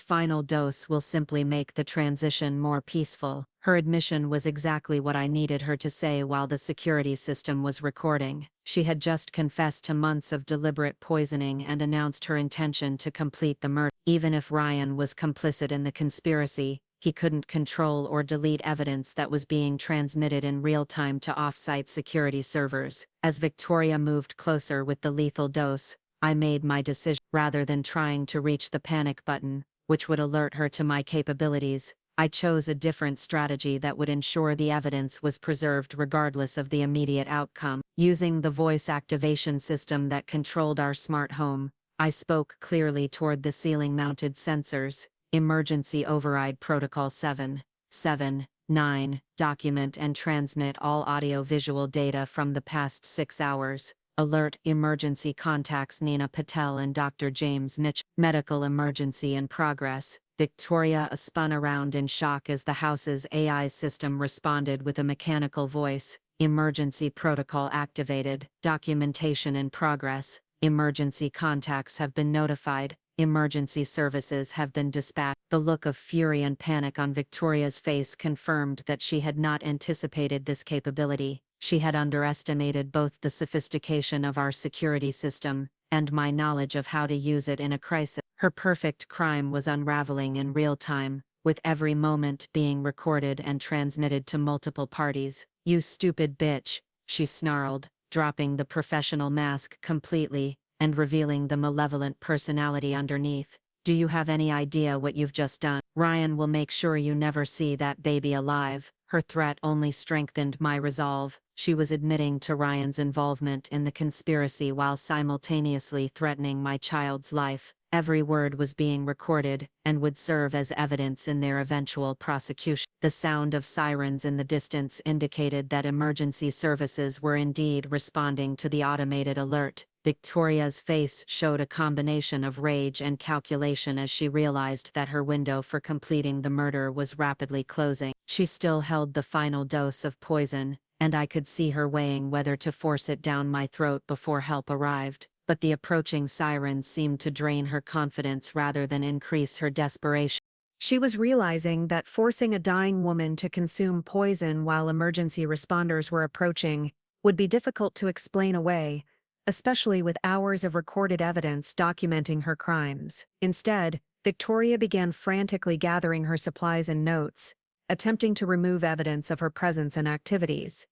final dose will simply make the transition more peaceful." Her admission was exactly what I needed her to say while the security system was recording. She had just confessed to months of deliberate poisoning and announced her intention to complete the murder. Even if Ryan was complicit in the conspiracy, he couldn't control or delete evidence that was being transmitted in real time to off-site security servers. As Victoria moved closer with the lethal dose, I made my decision. Rather than trying to reach the panic button, which would alert her to my capabilities, I chose a different strategy that would ensure the evidence was preserved regardless of the immediate outcome. Using the voice activation system that controlled our smart home, I spoke clearly toward the ceiling-mounted sensors. Emergency Override Protocol 779. Document and transmit all audio-visual data from the past 6 hours. Alert emergency contacts Nina Patel and Dr. James Mitchell. Medical emergency in progress. Victoria spun around in shock as the house's AI system responded with a mechanical voice. Emergency protocol activated. Documentation in progress. Emergency contacts have been notified. Emergency services have been dispatched. The look of fury and panic on Victoria's face confirmed that she had not anticipated this capability. She had underestimated both the sophistication of our security system and my knowledge of how to use it in a crisis. Her perfect crime was unraveling in real time, with every moment being recorded and transmitted to multiple parties. "You stupid bitch," she snarled, dropping the professional mask completely and revealing the malevolent personality underneath. "Do you have any idea what you've just done? Ryan will make sure you never see that baby alive." Her threat only strengthened my resolve. She was admitting to Ryan's involvement in the conspiracy while simultaneously threatening my child's life. Every word was being recorded and would serve as evidence in their eventual prosecution. The sound of sirens in the distance indicated that emergency services were indeed responding to the automated alert. Victoria's face showed a combination of rage and calculation as she realized that her window for completing the murder was rapidly closing. She still held the final dose of poison, and I could see her weighing whether to force it down my throat before help arrived. But the approaching sirens seemed to drain her confidence rather than increase her desperation. She was realizing that forcing a dying woman to consume poison while emergency responders were approaching would be difficult to explain away, especially with hours of recorded evidence documenting her crimes. Instead, Victoria began frantically gathering her supplies and notes, attempting to remove evidence of her presence and activities.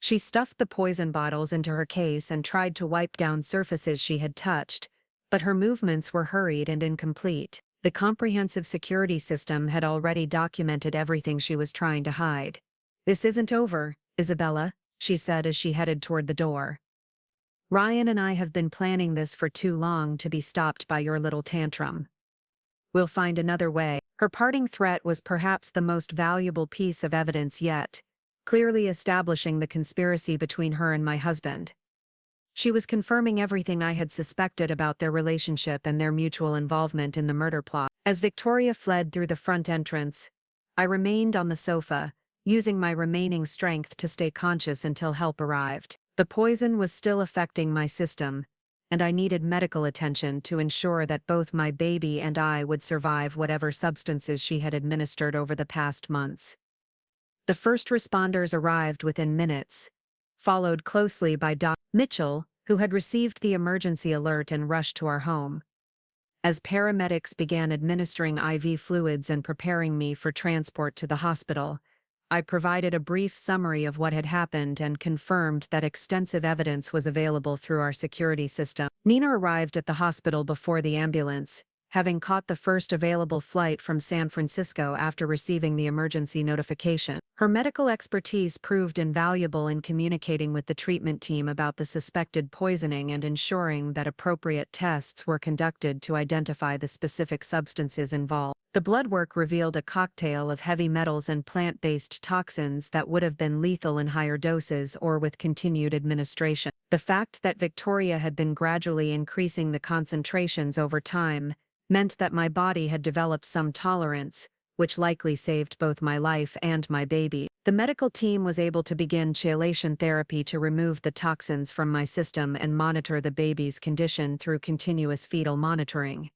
She stuffed the poison bottles into her case and tried to wipe down surfaces she had touched, but her movements were hurried and incomplete. The comprehensive security system had already documented everything she was trying to hide. "This isn't over, Isabella," she said as she headed toward the door. "Ryan and I have been planning this for too long to be stopped by your little tantrum. We'll find another way." Her parting threat was perhaps the most valuable piece of evidence yet, clearly establishing the conspiracy between her and my husband. She was confirming everything I had suspected about their relationship and their mutual involvement in the murder plot. As Victoria fled through the front entrance, I remained on the sofa, using my remaining strength to stay conscious until help arrived. The poison was still affecting my system, and I needed medical attention to ensure that both my baby and I would survive whatever substances she had administered over the past months. The first responders arrived within minutes, followed closely by Dr. Mitchell, who had received the emergency alert and rushed to our home. As paramedics began administering IV fluids and preparing me for transport to the hospital, I provided a brief summary of what had happened and confirmed that extensive evidence was available through our security system. Nina arrived at the hospital before the ambulance, having caught the first available flight from San Francisco after receiving the emergency notification. Her medical expertise proved invaluable in communicating with the treatment team about the suspected poisoning and ensuring that appropriate tests were conducted to identify the specific substances involved. The blood work revealed a cocktail of heavy metals and plant-based toxins that would have been lethal in higher doses or with continued administration. The fact that Victoria had been gradually increasing the concentrations over time meant that my body had developed some tolerance, which likely saved both my life and my baby. The medical team was able to begin chelation therapy to remove the toxins from my system and monitor the baby's condition through continuous fetal monitoring.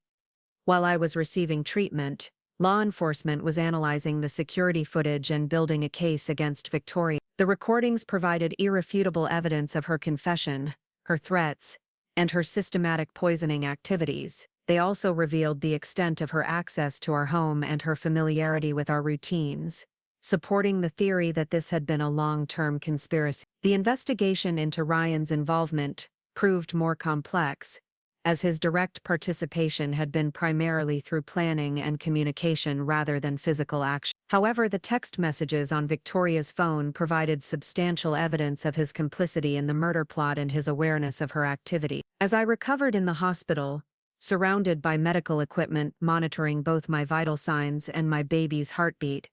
While I was receiving treatment, law enforcement was analyzing the security footage and building a case against Victoria. The recordings provided irrefutable evidence of her confession, her threats, and her systematic poisoning activities. They also revealed the extent of her access to our home and her familiarity with our routines, supporting the theory that this had been a long-term conspiracy. The investigation into Ryan's involvement proved more complex, as his direct participation had been primarily through planning and communication rather than physical action. However, the text messages on Victoria's phone provided substantial evidence of his complicity in the murder plot and his awareness of her activity. As I recovered in the hospital, surrounded by medical equipment monitoring both my vital signs and my baby's heartbeat,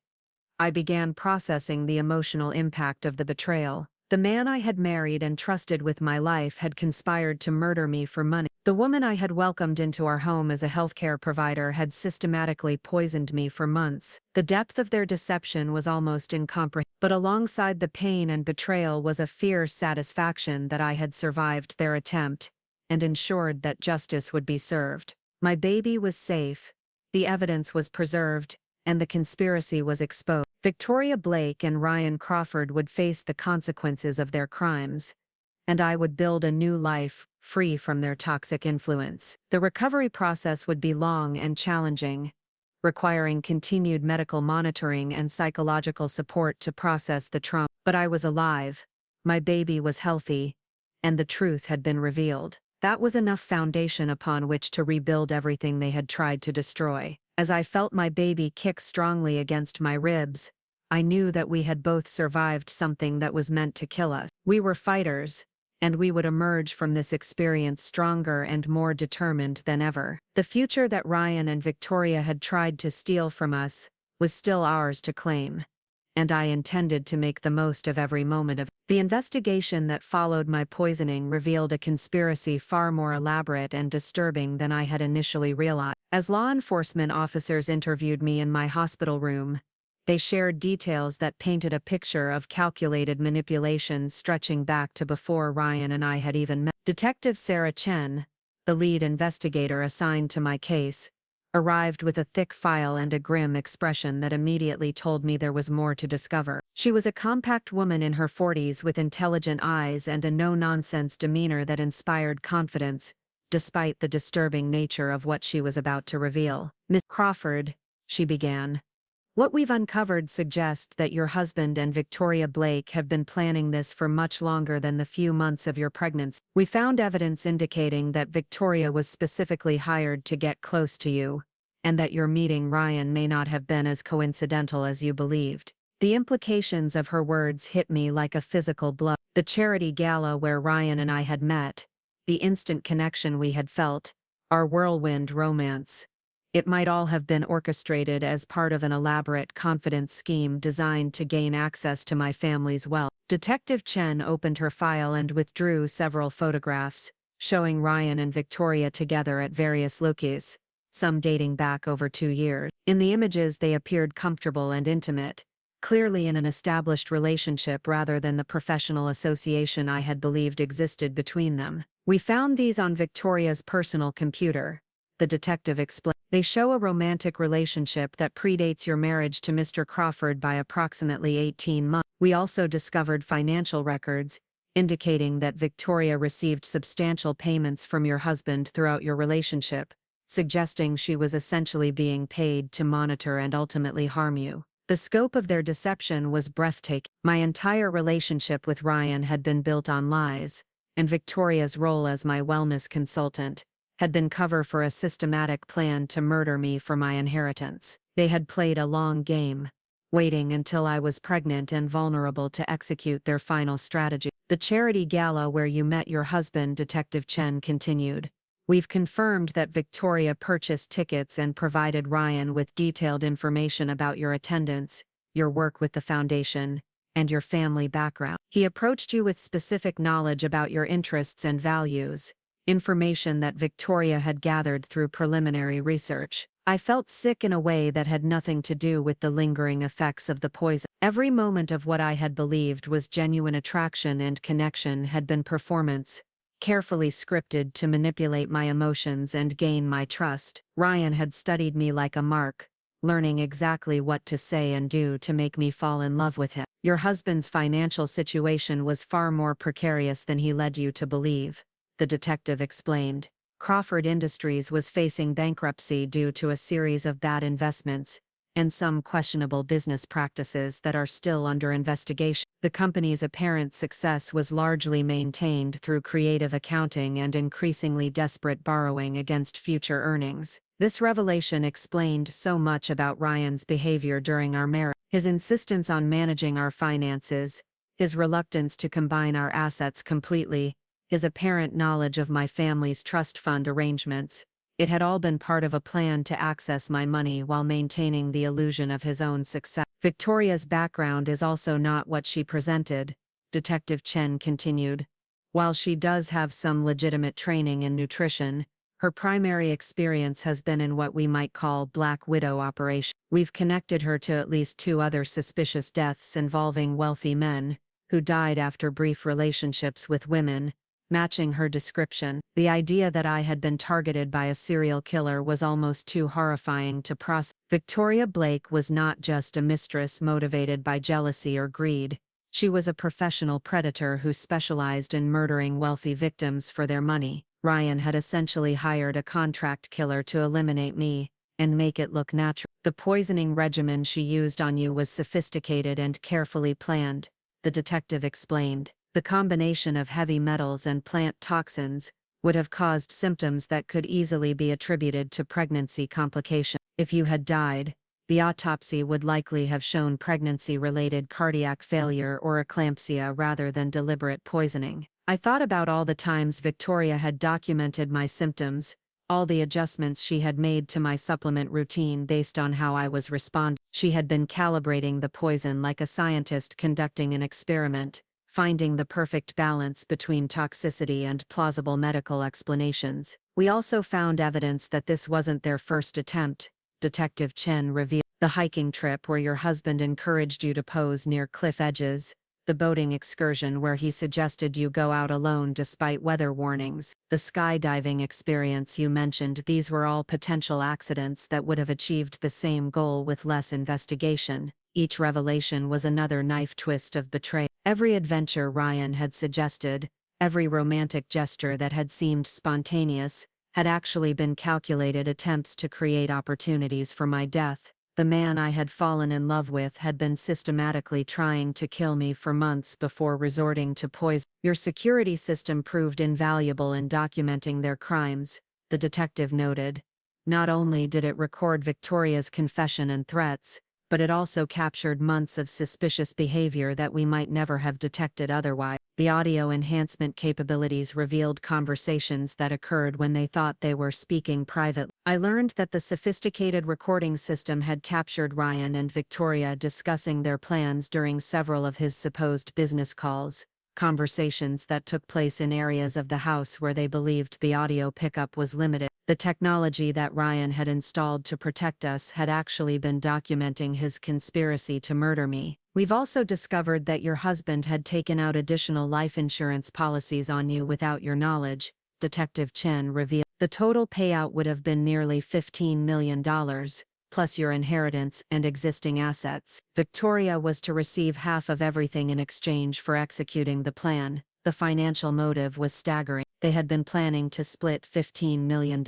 I began processing the emotional impact of the betrayal. The man I had married and trusted with my life had conspired to murder me for money. The woman I had welcomed into our home as a healthcare provider had systematically poisoned me for months. The depth of their deception was almost incomprehensible. But alongside the pain and betrayal was a fierce satisfaction that I had survived their attempt and ensured that justice would be served. My baby was safe, the evidence was preserved, and the conspiracy was exposed. Victoria Blake and Ryan Crawford would face the consequences of their crimes, and I would build a new life, free from their toxic influence. The recovery process would be long and challenging, requiring continued medical monitoring and psychological support to process the trauma. But I was alive, my baby was healthy, and the truth had been revealed. That was enough foundation upon which to rebuild everything they had tried to destroy. As I felt my baby kick strongly against my ribs, I knew that we had both survived something that was meant to kill us. We were fighters, and we would emerge from this experience stronger and more determined than ever. The future that Ryan and Victoria had tried to steal from us was still ours to claim, and I intended to make the most of every moment of it. The investigation that followed my poisoning revealed a conspiracy far more elaborate and disturbing than I had initially realized. As law enforcement officers interviewed me in my hospital room, they shared details that painted a picture of calculated manipulation stretching back to before Ryan and I had even met. Detective Sarah Chen, the lead investigator assigned to my case, arrived with a thick file and a grim expression that immediately told me there was more to discover. She was a compact woman in her 40s with intelligent eyes and a no-nonsense demeanor that inspired confidence, despite the disturbing nature of what she was about to reveal. "Miss Crawford," she began, "what we've uncovered suggests that your husband and Victoria Blake have been planning this for much longer than the few months of your pregnancy. We found evidence indicating that Victoria was specifically hired to get close to you, and that your meeting Ryan may not have been as coincidental as you believed." The implications of her words hit me like a physical blow. The charity gala where Ryan and I had met, the instant connection we had felt, our whirlwind romance. It might all have been orchestrated as part of an elaborate confidence scheme designed to gain access to my family's wealth. Detective Chen opened her file and withdrew several photographs, showing Ryan and Victoria together at various locations, some dating back over 2 years. In the images they appeared comfortable and intimate, clearly in an established relationship rather than the professional association I had believed existed between them. "We found these on Victoria's personal computer," the detective explained. "They show a romantic relationship that predates your marriage to Mr. Crawford by approximately 18 months. We also discovered financial records, indicating that Victoria received substantial payments from your husband throughout your relationship, suggesting she was essentially being paid to monitor and ultimately harm you." The scope of their deception was breathtaking. My entire relationship with Ryan had been built on lies, and Victoria's role as my wellness consultant had been cover for a systematic plan to murder me for my inheritance. They had played a long game, waiting until I was pregnant and vulnerable to execute their final strategy. "The charity gala where you met your husband," Detective Chen continued. "We've confirmed that Victoria purchased tickets and provided Ryan with detailed information about your attendance, your work with the foundation, and your family background. He approached you with specific knowledge about your interests and values, information that Victoria had gathered through preliminary research." I felt sick in a way that had nothing to do with the lingering effects of the poison. Every moment of what I had believed was genuine attraction and connection had been performance, carefully scripted to manipulate my emotions and gain my trust. Ryan had studied me like a mark, learning exactly what to say and do to make me fall in love with him. "Your husband's financial situation was far more precarious than he led you to believe," the detective explained, Crawford Industries was facing bankruptcy due to a series of bad investments and some questionable business practices that are still under investigation. The company's apparent success was largely maintained through creative accounting and increasingly desperate borrowing against future earnings. This revelation explained so much about Ryan's behavior during our marriage. His insistence on managing our finances, his reluctance to combine our assets completely, his apparent knowledge of my family's trust fund arrangements. It had all been part of a plan to access my money while maintaining the illusion of his own success. Victoria's background is also not what she presented, Detective Chen continued. While she does have some legitimate training in nutrition, her primary experience has been in what we might call Black Widow operation. We've connected her to at least 2 other suspicious deaths involving wealthy men, who died after brief relationships with women, matching her description. The idea that I had been targeted by a serial killer was almost too horrifying to process. Victoria Blake was not just a mistress motivated by jealousy or greed. She was a professional predator who specialized in murdering wealthy victims for their money. Ryan had essentially hired a contract killer to eliminate me and make it look natural. The poisoning regimen she used on you was sophisticated and carefully planned, the detective explained. The combination of heavy metals and plant toxins would have caused symptoms that could easily be attributed to pregnancy complications. If you had died, the autopsy would likely have shown pregnancy-related cardiac failure or eclampsia rather than deliberate poisoning. I thought about all the times Victoria had documented my symptoms, all the adjustments she had made to my supplement routine based on how I was responding. She had been calibrating the poison like a scientist conducting an experiment, finding the perfect balance between toxicity and plausible medical explanations. We also found evidence that this wasn't their first attempt, Detective Chen revealed. The hiking trip where your husband encouraged you to pose near cliff edges, the boating excursion where he suggested you go out alone despite weather warnings, the skydiving experience you mentioned. These were all potential accidents that would have achieved the same goal with less investigation. Each revelation was another knife twist of betrayal. Every adventure Ryan had suggested, every romantic gesture that had seemed spontaneous, had actually been calculated attempts to create opportunities for my death. The man I had fallen in love with had been systematically trying to kill me for months before resorting to poison. Your security system proved invaluable in documenting their crimes, the detective noted. Not only did it record Victoria's confession and threats, but it also captured months of suspicious behavior that we might never have detected otherwise. The audio enhancement capabilities revealed conversations that occurred when they thought they were speaking privately. I learned that the sophisticated recording system had captured Ryan and Victoria discussing their plans during several of his supposed business calls, conversations that took place in areas of the house where they believed the audio pickup was limited. The technology that Ryan had installed to protect us had actually been documenting his conspiracy to murder me. We've also discovered that your husband had taken out additional life insurance policies on you without your knowledge, Detective Chen revealed. The total payout would have been nearly $15 million, plus your inheritance and existing assets. Victoria was to receive half of everything in exchange for executing the plan. The financial motive was staggering. They had been planning to split $15 million,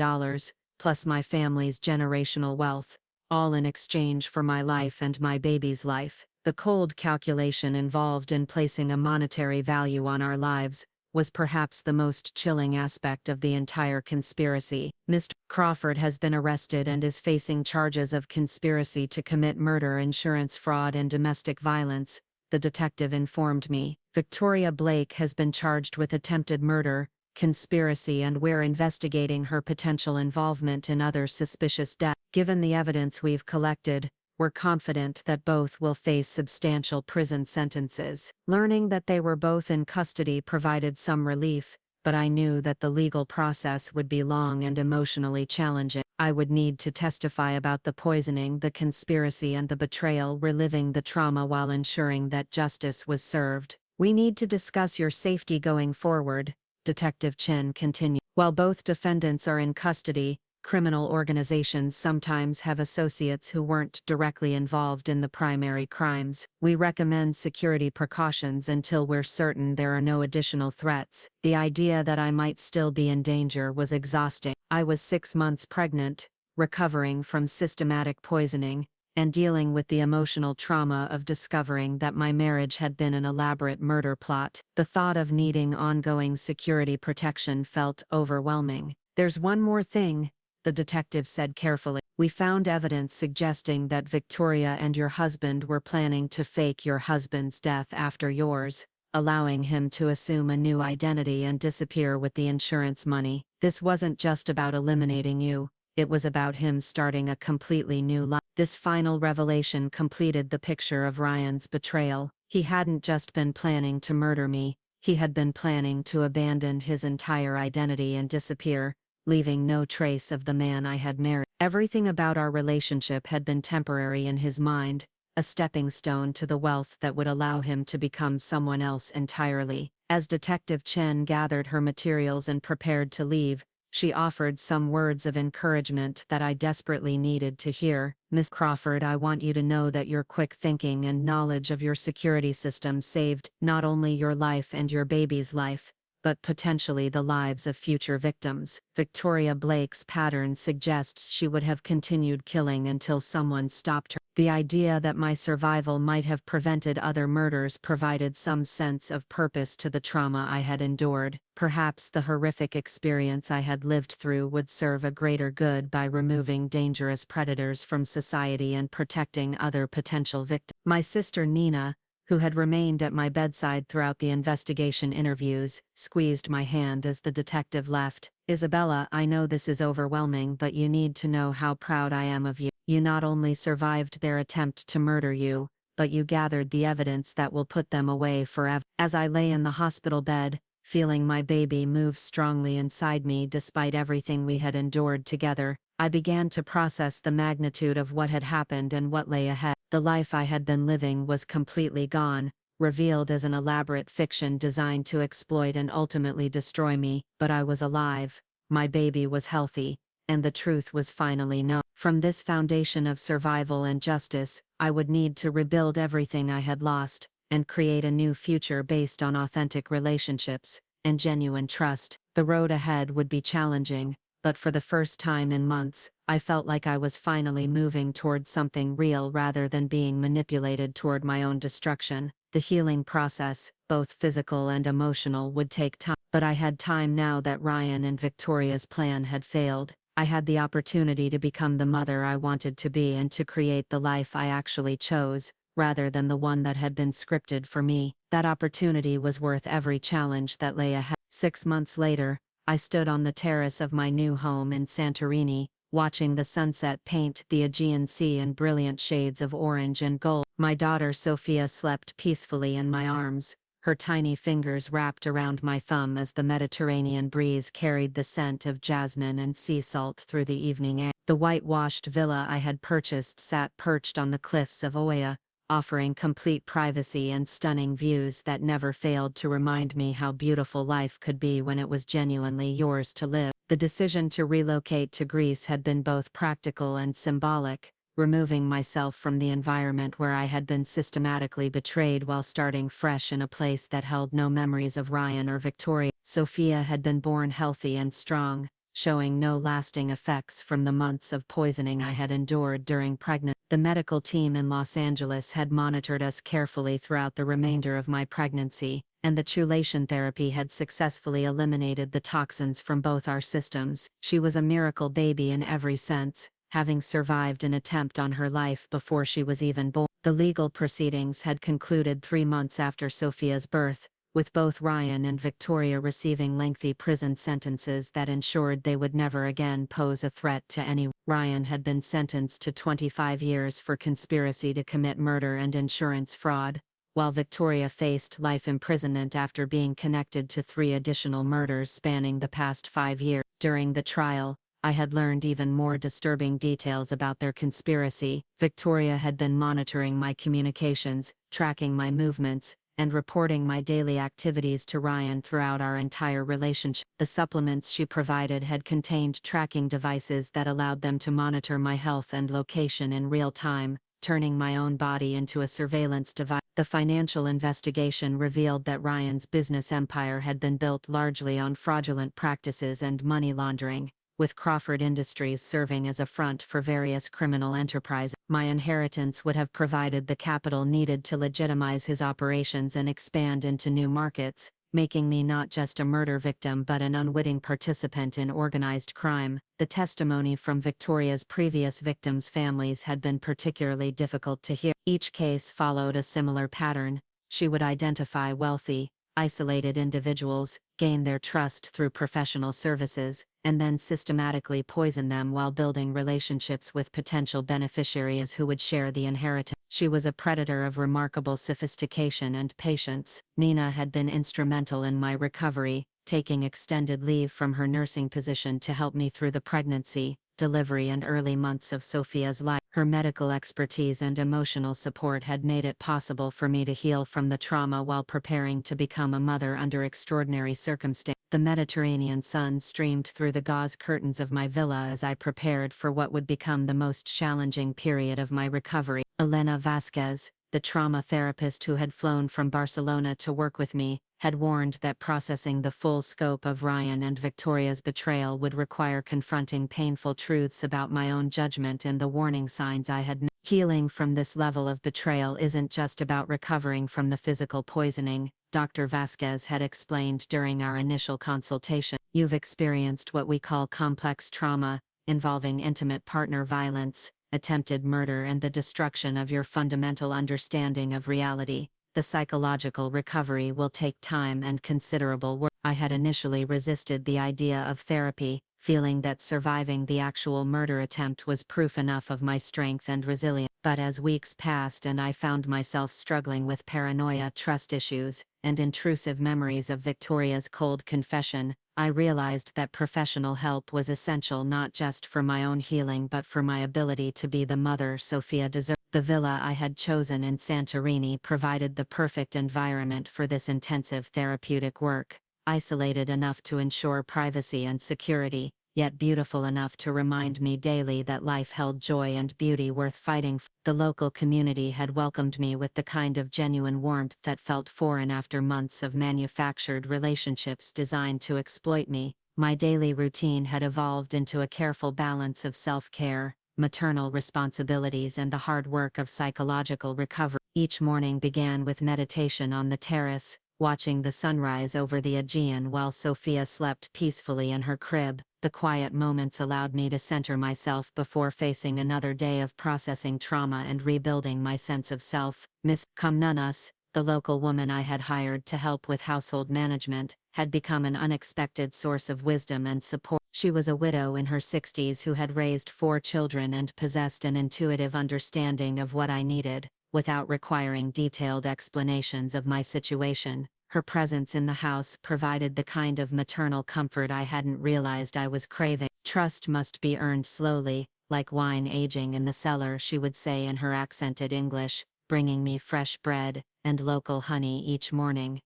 plus my family's generational wealth, all in exchange for my life and my baby's life. The cold calculation involved in placing a monetary value on our lives was perhaps the most chilling aspect of the entire conspiracy. Mr. Crawford has been arrested and is facing charges of conspiracy to commit murder, insurance fraud, and domestic violence, the detective informed me. Victoria Blake has been charged with attempted murder, conspiracy, and we're investigating her potential involvement in other suspicious deaths. Given the evidence we've collected, we're confident that both will face substantial prison sentences. Learning that they were both in custody provided some relief, but I knew that the legal process would be long and emotionally challenging. I would need to testify about the poisoning, the conspiracy, and the betrayal, reliving the trauma while ensuring that justice was served. We need to discuss your safety going forward, Detective Chen continued. While both defendants are in custody, Criminal organizations sometimes have associates who weren't directly involved in the primary crimes. We recommend security precautions until we're certain there are no additional threats. The idea that I might still be in danger was exhausting. I was 6 months pregnant, recovering from systematic poisoning, and dealing with the emotional trauma of discovering that my marriage had been an elaborate murder plot. The thought of needing ongoing security protection felt overwhelming. "There's one more thing," the detective said carefully. "We found evidence suggesting that Victoria and your husband were planning to fake your husband's death after yours, allowing him to assume a new identity and disappear with the insurance money. This wasn't just about eliminating you, it was about him starting a completely new life." This final revelation completed the picture of Ryan's betrayal. He hadn't just been planning to murder me, he had been planning to abandon his entire identity and disappear, leaving no trace of the man I had married. Everything about our relationship had been temporary in his mind, a stepping stone to the wealth that would allow him to become someone else entirely. As Detective Chen gathered her materials and prepared to leave, she offered some words of encouragement that I desperately needed to hear. "Miss Crawford, I want you to know that your quick thinking and knowledge of your security system saved not only your life and your baby's life, but potentially the lives of future victims. Victoria Blake's pattern suggests she would have continued killing until someone stopped her. The idea that my survival might have prevented other murders provided some sense of purpose to the trauma I had endured. Perhaps the horrific experience I had lived through would serve a greater good by removing dangerous predators from society and protecting other potential victims." My sister Nina, who had remained at my bedside throughout the investigation interviews, squeezed my hand as the detective left. "Isabella, I know this is overwhelming, but you need to know how proud I am of you. You not only survived their attempt to murder you, but you gathered the evidence that will put them away forever." As I lay in the hospital bed, feeling my baby move strongly inside me despite everything we had endured together, I began to process the magnitude of what had happened and what lay ahead. The life I had been living was completely gone, revealed as an elaborate fiction designed to exploit and ultimately destroy me, but I was alive, my baby was healthy, and the truth was finally known. From this foundation of survival and justice, I would need to rebuild everything I had lost, and create a new future based on authentic relationships and genuine trust. The road ahead would be challenging, but for the first time in months, I felt like I was finally moving toward something real rather than being manipulated toward my own destruction. The healing process, both physical and emotional, would take time, but I had time now that Ryan and Victoria's plan had failed. I had the opportunity to become the mother I wanted to be and to create the life I actually chose, rather than the one that had been scripted for me. That opportunity was worth every challenge that lay ahead. 6 months later, I stood on the terrace of my new home in Santorini, watching the sunset paint the Aegean Sea in brilliant shades of orange and gold. My daughter Sophia slept peacefully in my arms, her tiny fingers wrapped around my thumb as the Mediterranean breeze carried the scent of jasmine and sea salt through the evening air. The whitewashed villa I had purchased sat perched on the cliffs of Oia, offering complete privacy and stunning views that never failed to remind me how beautiful life could be when it was genuinely yours to live. The decision to relocate to Greece had been both practical and symbolic, removing myself from the environment where I had been systematically betrayed while starting fresh in a place that held no memories of Ryan or Victoria. Sophia had been born healthy and strong, showing no lasting effects from the months of poisoning I had endured during pregnancy. The medical team in Los Angeles had monitored us carefully throughout the remainder of my pregnancy, and the chelation therapy had successfully eliminated the toxins from both our systems. She was a miracle baby in every sense, having survived an attempt on her life before she was even born. The legal proceedings had concluded 3 months after Sophia's birth, with both Ryan and Victoria receiving lengthy prison sentences that ensured they would never again pose a threat to anyone. Ryan had been sentenced to 25 years for conspiracy to commit murder and insurance fraud, while Victoria faced life imprisonment after being connected to 3 additional murders spanning the past 5 years. During the trial, I had learned even more disturbing details about their conspiracy. Victoria had been monitoring my communications, tracking my movements, and reporting my daily activities to Ryan throughout our entire relationship. The supplements she provided had contained tracking devices that allowed them to monitor my health and location in real time, turning my own body into a surveillance device. The financial investigation revealed that Ryan's business empire had been built largely on fraudulent practices and money laundering, with Crawford Industries serving as a front for various criminal enterprises. My inheritance would have provided the capital needed to legitimize his operations and expand into new markets, making me not just a murder victim but an unwitting participant in organized crime. The testimony from Victoria's previous victims' families had been particularly difficult to hear. Each case followed a similar pattern. She would identify wealthy, isolated individuals, gain their trust through professional services, and then systematically poison them while building relationships with potential beneficiaries who would share the inheritance. She was a predator of remarkable sophistication and patience. Nina had been instrumental in my recovery, taking extended leave from her nursing position to help me through the pregnancy, delivery and early months of Sophia's life. Her medical expertise and emotional support had made it possible for me to heal from the trauma while preparing to become a mother under extraordinary circumstances. The Mediterranean sun streamed through the gauze curtains of my villa as I prepared for what would become the most challenging period of my recovery. Elena Vasquez, the trauma therapist who had flown from Barcelona to work with me, had warned that processing the full scope of Ryan and Victoria's betrayal would require confronting painful truths about my own judgment and the warning signs I had missed. Healing from this level of betrayal isn't just about recovering from the physical poisoning, Dr. Vasquez had explained during our initial consultation. You've experienced what we call complex trauma, involving intimate partner violence, attempted murder and the destruction of your fundamental understanding of reality. The psychological recovery will take time and considerable work. I had initially resisted the idea of therapy, feeling that surviving the actual murder attempt was proof enough of my strength and resilience. But as weeks passed and I found myself struggling with paranoia, trust issues, and intrusive memories of Victoria's cold confession, I realized that professional help was essential not just for my own healing but for my ability to be the mother Sophia deserved. The villa I had chosen in Santorini provided the perfect environment for this intensive therapeutic work, isolated enough to ensure privacy and security, yet beautiful enough to remind me daily that life held joy and beauty worth fighting for. The local community had welcomed me with the kind of genuine warmth that felt foreign after months of manufactured relationships designed to exploit me. My daily routine had evolved into a careful balance of self-care, maternal responsibilities and the hard work of psychological recovery. Each morning began with meditation on the terrace, watching the sunrise over the Aegean while Sophia slept peacefully in her crib. The quiet moments allowed me to center myself before facing another day of processing trauma and rebuilding my sense of self. Miss Comnunus, the local woman I had hired to help with household management, had become an unexpected source of wisdom and support. She was a widow in her 60s who had raised 4 children and possessed an intuitive understanding of what I needed, without requiring detailed explanations of my situation. Her presence in the house provided the kind of maternal comfort I hadn't realized I was craving. Trust must be earned slowly, like wine aging in the cellar, she would say in her accented English, bringing me fresh bread and local honey each morning.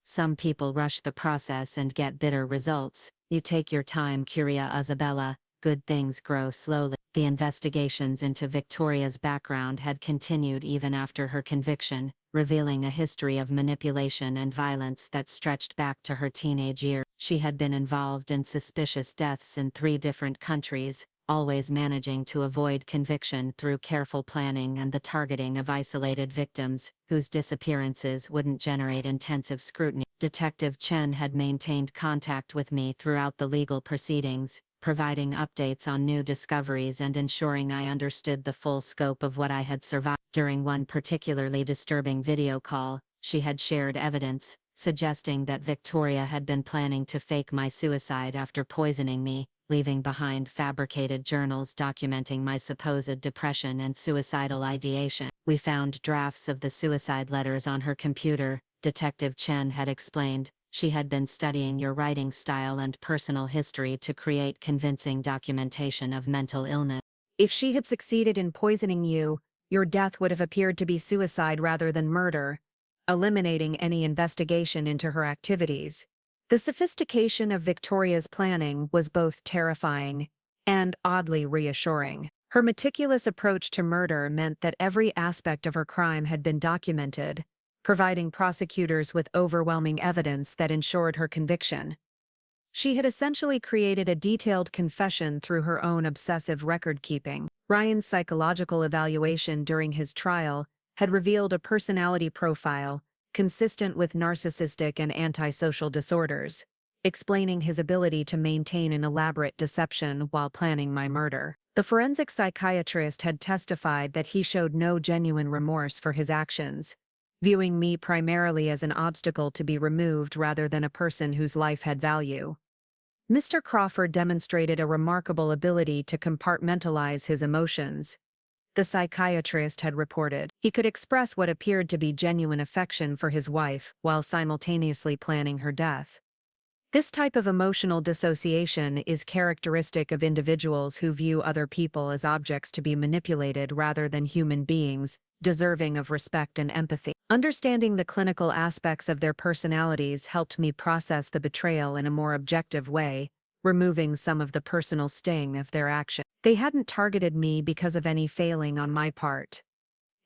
Some people rush the process and get bitter results. You take your time, Curia Isabella, good things grow slowly. The investigations into Victoria's background had continued even after her conviction, revealing a history of manipulation and violence that stretched back to her teenage years. She had been involved in suspicious deaths in 3 different countries, always managing to avoid conviction through careful planning and the targeting of isolated victims, whose disappearances wouldn't generate intensive scrutiny. Detective Chen had maintained contact with me throughout the legal proceedings, providing updates on new discoveries and ensuring I understood the full scope of what I had survived. During one particularly disturbing video call, she had shared evidence, suggesting that Victoria had been planning to fake my suicide after poisoning me, leaving behind fabricated journals documenting my supposed depression and suicidal ideation. We found drafts of the suicide letters on her computer, Detective Chen had explained. She had been studying your writing style and personal history to create convincing documentation of mental illness. If she had succeeded in poisoning you, your death would have appeared to be suicide rather than murder. eliminating any investigation into her activities. The sophistication of Victoria's planning was both terrifying and oddly reassuring. Her meticulous approach to murder meant that every aspect of her crime had been documented, providing prosecutors with overwhelming evidence that ensured her conviction. She had essentially created a detailed confession through her own obsessive record-keeping. Ryan's psychological evaluation during his trial had revealed a personality profile consistent with narcissistic and antisocial disorders, explaining his ability to maintain an elaborate deception while planning my murder. The forensic psychiatrist had testified that he showed no genuine remorse for his actions, viewing me primarily as an obstacle to be removed rather than a person whose life had value. Mr. Crawford demonstrated a remarkable ability to compartmentalize his emotions. The psychiatrist had reported he could express what appeared to be genuine affection for his wife while simultaneously planning her death. This type of emotional dissociation is characteristic of individuals who view other people as objects to be manipulated rather than human beings, deserving of respect and empathy. Understanding the clinical aspects of their personalities helped me process the betrayal in a more objective way, removing some of the personal sting of their action. They hadn't targeted me because of any failing on my part.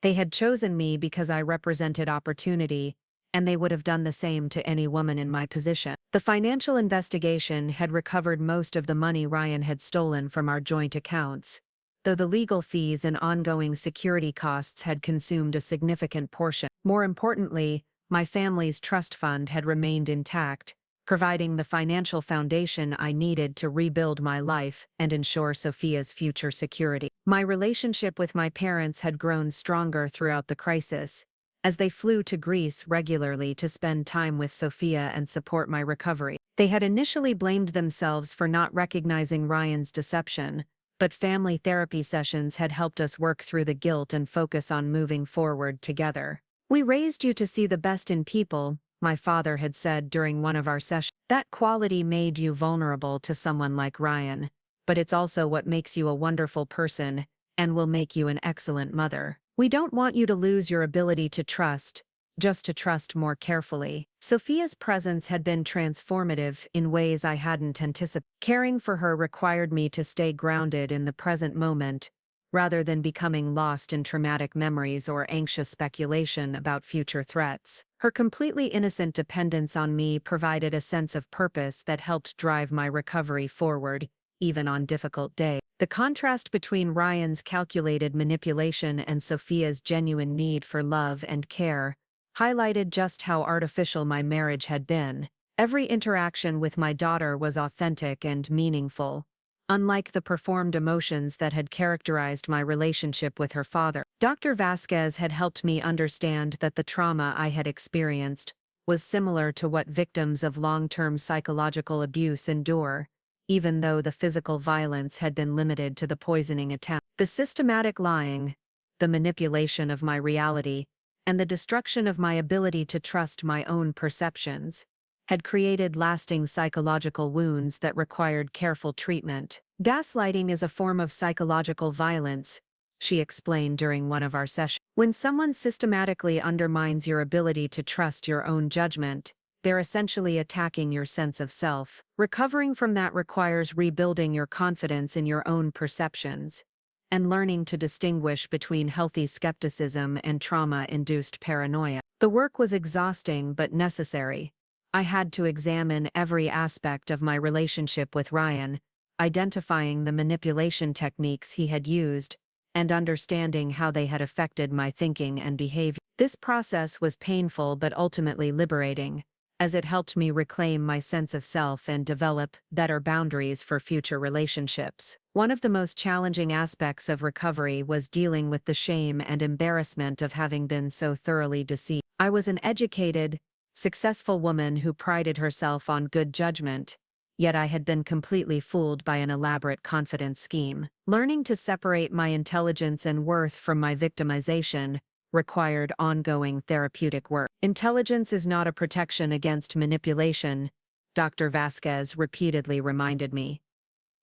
They had chosen me because I represented opportunity, and they would have done the same to any woman in my position. The financial investigation had recovered most of the money Ryan had stolen from our joint accounts, though the legal fees and ongoing security costs had consumed a significant portion. More importantly, my family's trust fund had remained intact, providing the financial foundation I needed to rebuild my life and ensure Sophia's future security. My relationship with my parents had grown stronger throughout the crisis, as they flew to Greece regularly to spend time with Sophia and support my recovery. They had initially blamed themselves for not recognizing Ryan's deception, but family therapy sessions had helped us work through the guilt and focus on moving forward together. "We raised you to see the best in people," my father had said during one of our sessions. "That quality made you vulnerable to someone like Ryan, but it's also what makes you a wonderful person and will make you an excellent mother. We don't want you to lose your ability to trust, just to trust more carefully." Sophia's presence had been transformative in ways I hadn't anticipated. Caring for her required me to stay grounded in the present moment, rather than becoming lost in traumatic memories or anxious speculation about future threats. Her completely innocent dependence on me provided a sense of purpose that helped drive my recovery forward, even on difficult days. The contrast between Ryan's calculated manipulation and Sophia's genuine need for love and care highlighted just how artificial my marriage had been. Every interaction with my daughter was authentic and meaningful, unlike the performed emotions that had characterized my relationship with her father. Dr. Vasquez had helped me understand that the trauma I had experienced was similar to what victims of long-term psychological abuse endure, even though the physical violence had been limited to the poisoning attempt. The systematic lying, the manipulation of my reality, and the destruction of my ability to trust my own perceptions had created lasting psychological wounds that required careful treatment. "Gaslighting is a form of psychological violence," she explained during one of our sessions. "When someone systematically undermines your ability to trust your own judgment, they're essentially attacking your sense of self. Recovering from that requires rebuilding your confidence in your own perceptions and learning to distinguish between healthy skepticism and trauma-induced paranoia." The work was exhausting but necessary. I had to examine every aspect of my relationship with Ryan, identifying the manipulation techniques he had used, and understanding how they had affected my thinking and behavior. This process was painful but ultimately liberating, as it helped me reclaim my sense of self and develop better boundaries for future relationships. One of the most challenging aspects of recovery was dealing with the shame and embarrassment of having been so thoroughly deceived. I was an educated, successful woman who prided herself on good judgment, yet I had been completely fooled by an elaborate confidence scheme. Learning to separate my intelligence and worth from my victimization required ongoing therapeutic work. "Intelligence is not a protection against manipulation," Dr. Vasquez repeatedly reminded me.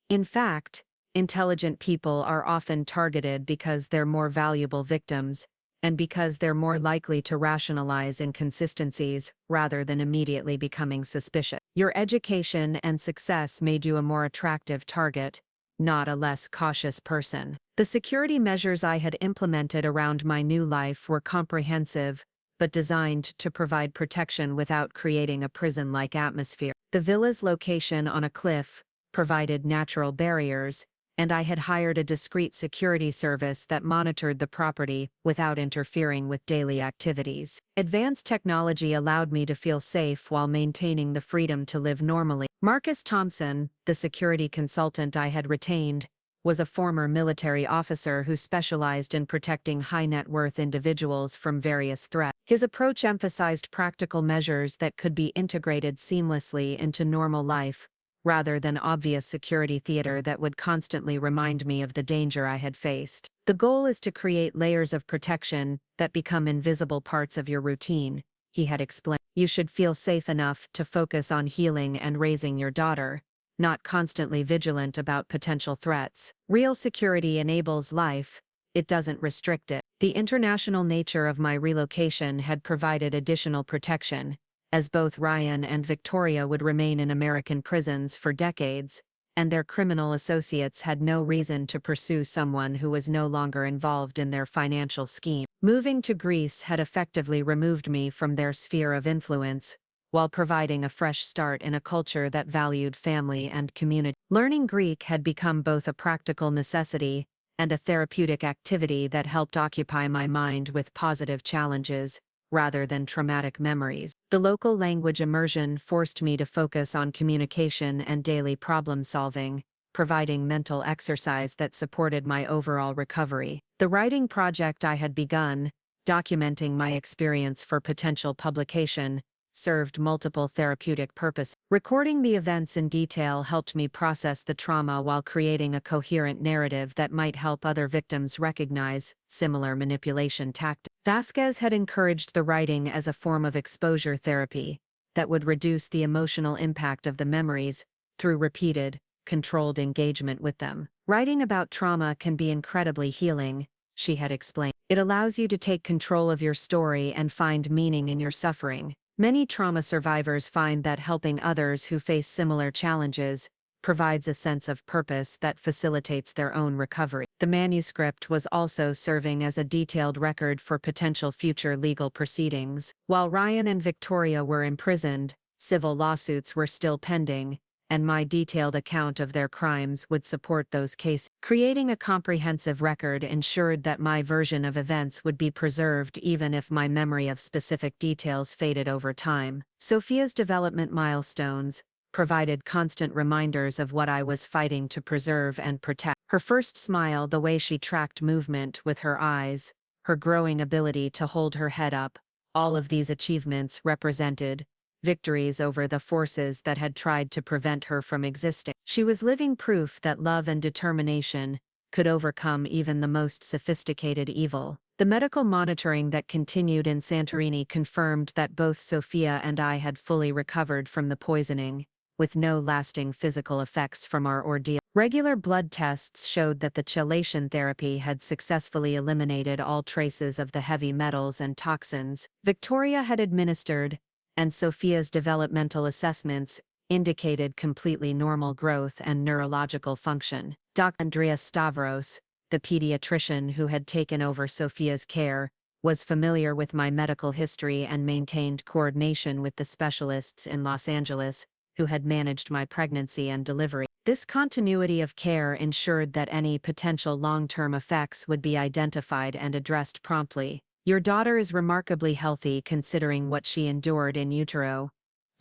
"In fact, intelligent people are often targeted because they're more valuable victims, and because they're more likely to rationalize inconsistencies rather than immediately becoming suspicious. Your education and success made you a more attractive target, not a less cautious person. The security measures I had implemented around my new life were comprehensive, but designed to provide protection without creating a prison-like atmosphere. The villa's location on a cliff provided natural barriers, and I had hired a discreet security service that monitored the property without interfering with daily activities. Advanced technology allowed me to feel safe while maintaining the freedom to live normally. Marcus Thompson, the security consultant I had retained, was a former military officer who specialized in protecting high-net-worth individuals from various threats. His approach emphasized practical measures that could be integrated seamlessly into normal life, rather than obvious security theater that would constantly remind me of the danger I had faced. The goal is to create layers of protection that become invisible parts of your routine, he had explained. You should feel safe enough to focus on healing and raising your daughter, not constantly vigilant about potential threats. Real security enables life, it doesn't restrict it. The international nature of my relocation had provided additional protection, as both Ryan and Victoria would remain in American prisons for decades, and their criminal associates had no reason to pursue someone who was no longer involved in their financial scheme. Moving to Greece had effectively removed me from their sphere of influence, while providing a fresh start in a culture that valued family and community. Learning Greek had become both a practical necessity and a therapeutic activity that helped occupy my mind with positive challenges, rather than traumatic memories. The local language immersion forced me to focus on communication and daily problem-solving, providing mental exercise that supported my overall recovery. The writing project I had begun, documenting my experience for potential publication, served multiple therapeutic purposes. Recording the events in detail helped me process the trauma while creating a coherent narrative that might help other victims recognize similar manipulation tactics. Vasquez had encouraged the writing as a form of exposure therapy that would reduce the emotional impact of the memories through repeated, controlled engagement with them. Writing about trauma can be incredibly healing, she had explained. It allows you to take control of your story and find meaning in your suffering. Many trauma survivors find that helping others who face similar challenges provides a sense of purpose that facilitates their own recovery. The manuscript was also serving as a detailed record for potential future legal proceedings. While Ryan and Victoria were imprisoned, civil lawsuits were still pending, and my detailed account of their crimes would support those cases. Creating a comprehensive record ensured that my version of events would be preserved even if my memory of specific details faded over time. Sophia's development milestones provided constant reminders of what I was fighting to preserve and protect. Her first smile, the way she tracked movement with her eyes, her growing ability to hold her head up, all of these achievements represented victories over the forces that had tried to prevent her from existing. She was living proof that love and determination could overcome even the most sophisticated evil. The medical monitoring that continued in Santorini confirmed that both Sophia and I had fully recovered from the poisoning, with no lasting physical effects from our ordeal. Regular blood tests showed that the chelation therapy had successfully eliminated all traces of the heavy metals and toxins Victoria had administered, and Sophia's developmental assessments indicated completely normal growth and neurological function. Dr. Andreas Stavros, the pediatrician who had taken over Sophia's care, was familiar with my medical history and maintained coordination with the specialists in Los Angeles who had managed my pregnancy and delivery. This continuity of care ensured that any potential long-term effects would be identified and addressed promptly. Your daughter is remarkably healthy considering what she endured in utero,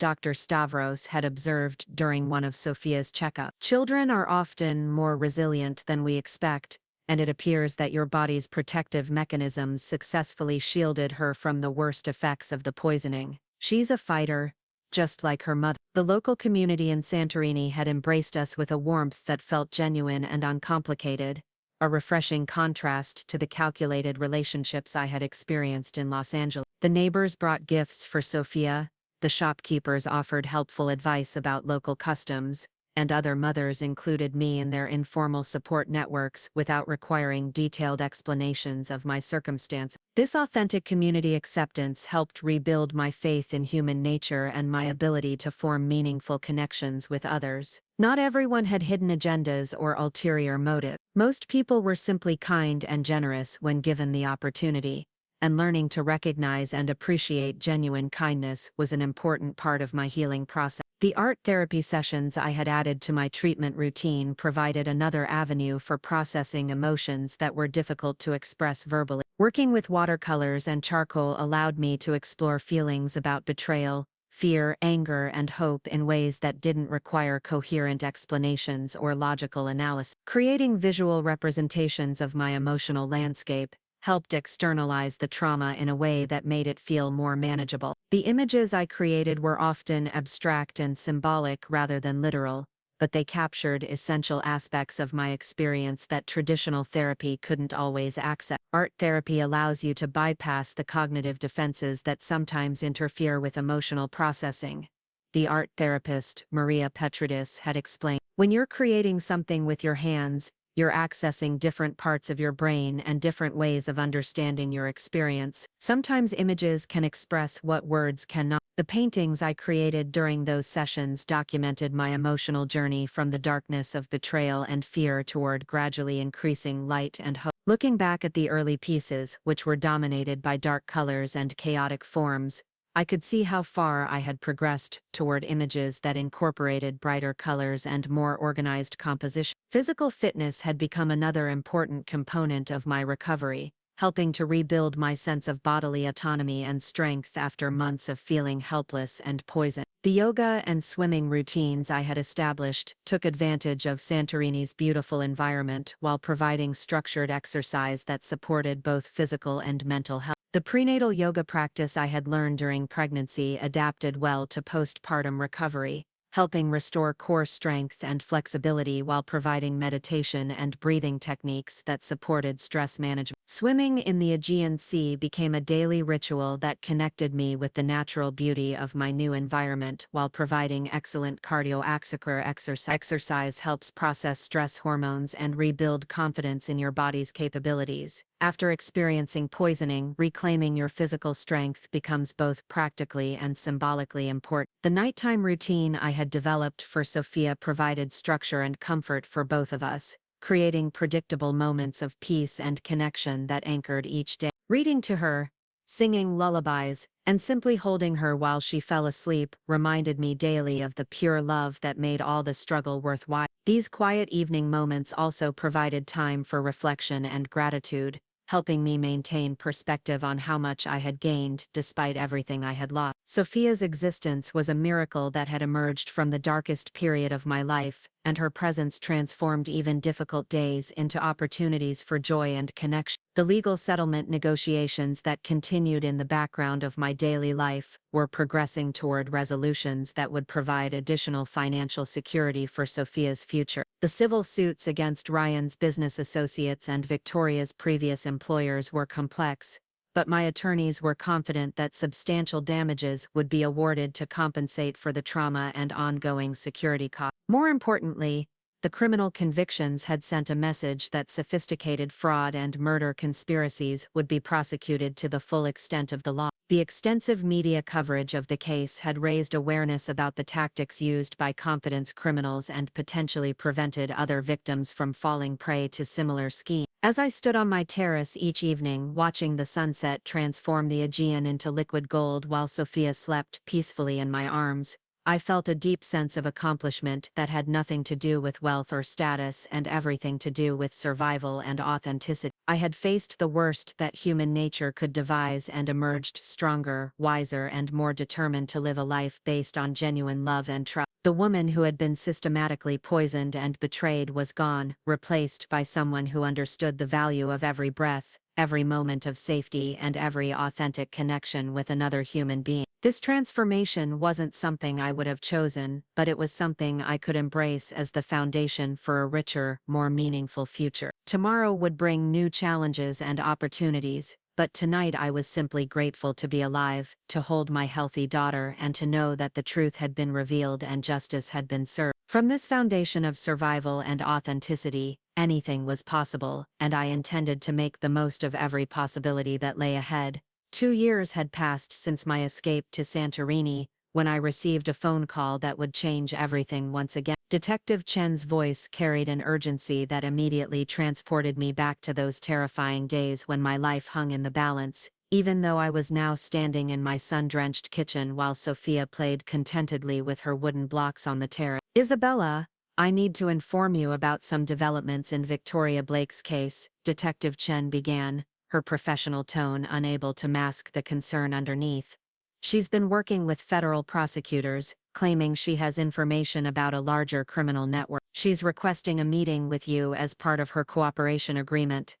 Dr. Stavros had observed during one of Sophia's checkups. Children are often more resilient than we expect, and it appears that your body's protective mechanisms successfully shielded her from the worst effects of the poisoning. She's a fighter, just like her mother. The local community in Santorini had embraced us with a warmth that felt genuine and uncomplicated, a refreshing contrast to the calculated relationships I had experienced in Los Angeles. The neighbors brought gifts for Sophia, the shopkeepers offered helpful advice about local customs, and other mothers included me in their informal support networks without requiring detailed explanations of my circumstance. This authentic community acceptance helped rebuild my faith in human nature and my ability to form meaningful connections with others. Not everyone had hidden agendas or ulterior motives. Most people were simply kind and generous when given the opportunity, and learning to recognize and appreciate genuine kindness was an important part of my healing process. The art therapy sessions I had added to my treatment routine provided another avenue for processing emotions that were difficult to express verbally. Working with watercolors and charcoal allowed me to explore feelings about betrayal, fear, anger, and hope in ways that didn't require coherent explanations or logical analysis. Creating visual representations of my emotional landscape helped externalize the trauma in a way that made it feel more manageable. The images I created were often abstract and symbolic rather than literal, but they captured essential aspects of my experience that traditional therapy couldn't always access. Art therapy allows you to bypass the cognitive defenses that sometimes interfere with emotional processing. The art therapist, Maria Petridis, had explained, "When you're creating something with your hands, you're accessing different parts of your brain and different ways of understanding your experience. Sometimes images can express what words cannot." The paintings I created during those sessions documented my emotional journey from the darkness of betrayal and fear toward gradually increasing light and hope. Looking back at the early pieces, which were dominated by dark colors and chaotic forms, I could see how far I had progressed toward images that incorporated brighter colors and more organized composition. Physical fitness had become another important component of my recovery, helping to rebuild my sense of bodily autonomy and strength after months of feeling helpless and poisoned. The yoga and swimming routines I had established took advantage of Santorini's beautiful environment while providing structured exercise that supported both physical and mental health. The prenatal yoga practice I had learned during pregnancy adapted well to postpartum recovery, helping restore core strength and flexibility while providing meditation and breathing techniques that supported stress management. Swimming in the Aegean Sea became a daily ritual that connected me with the natural beauty of my new environment while providing excellent cardiovascular exercise. Exercise helps process stress hormones and rebuild confidence in your body's capabilities. After experiencing poisoning, reclaiming your physical strength becomes both practically and symbolically important. The nighttime routine I had developed for Sophia provided structure and comfort for both of us, creating predictable moments of peace and connection that anchored each day. Reading to her, singing lullabies, and simply holding her while she fell asleep reminded me daily of the pure love that made all the struggle worthwhile. These quiet evening moments also provided time for reflection and gratitude, helping me maintain perspective on how much I had gained despite everything I had lost. Sophia's existence was a miracle that had emerged from the darkest period of my life, and her presence transformed even difficult days into opportunities for joy and connection. The legal settlement negotiations that continued in the background of my daily life were progressing toward resolutions that would provide additional financial security for Sophia's future. The civil suits against Ryan's business associates and Victoria's previous employers were complex, but my attorneys were confident that substantial damages would be awarded to compensate for the trauma and ongoing security costs. More importantly, the criminal convictions had sent a message that sophisticated fraud and murder conspiracies would be prosecuted to the full extent of the law. The extensive media coverage of the case had raised awareness about the tactics used by confidence criminals and potentially prevented other victims from falling prey to similar schemes. As I stood on my terrace each evening watching the sunset transform the Aegean into liquid gold while Sophia slept peacefully in my arms, I felt a deep sense of accomplishment that had nothing to do with wealth or status and everything to do with survival and authenticity. I had faced the worst that human nature could devise and emerged stronger, wiser, and more determined to live a life based on genuine love and trust. The woman who had been systematically poisoned and betrayed was gone, replaced by someone who understood the value of every breath, every moment of safety, and every authentic connection with another human being. This transformation wasn't something I would have chosen, but it was something I could embrace as the foundation for a richer, more meaningful future. Tomorrow would bring new challenges and opportunities, but tonight I was simply grateful to be alive, to hold my healthy daughter, and to know that the truth had been revealed and justice had been served. From this foundation of survival and authenticity, anything was possible, and I intended to make the most of every possibility that lay ahead. 2 years had passed since my escape to Santorini, when I received a phone call that would change everything once again. Detective Chen's voice carried an urgency that immediately transported me back to those terrifying days when my life hung in the balance, even though I was now standing in my sun-drenched kitchen while Sophia played contentedly with her wooden blocks on the terrace. "Isabella, I need to inform you about some developments in Victoria Blake's case," Detective Chen began, her professional tone unable to mask the concern underneath. "She's been working with federal prosecutors, claiming she has information about a larger criminal network. She's requesting a meeting with you as part of her cooperation agreement."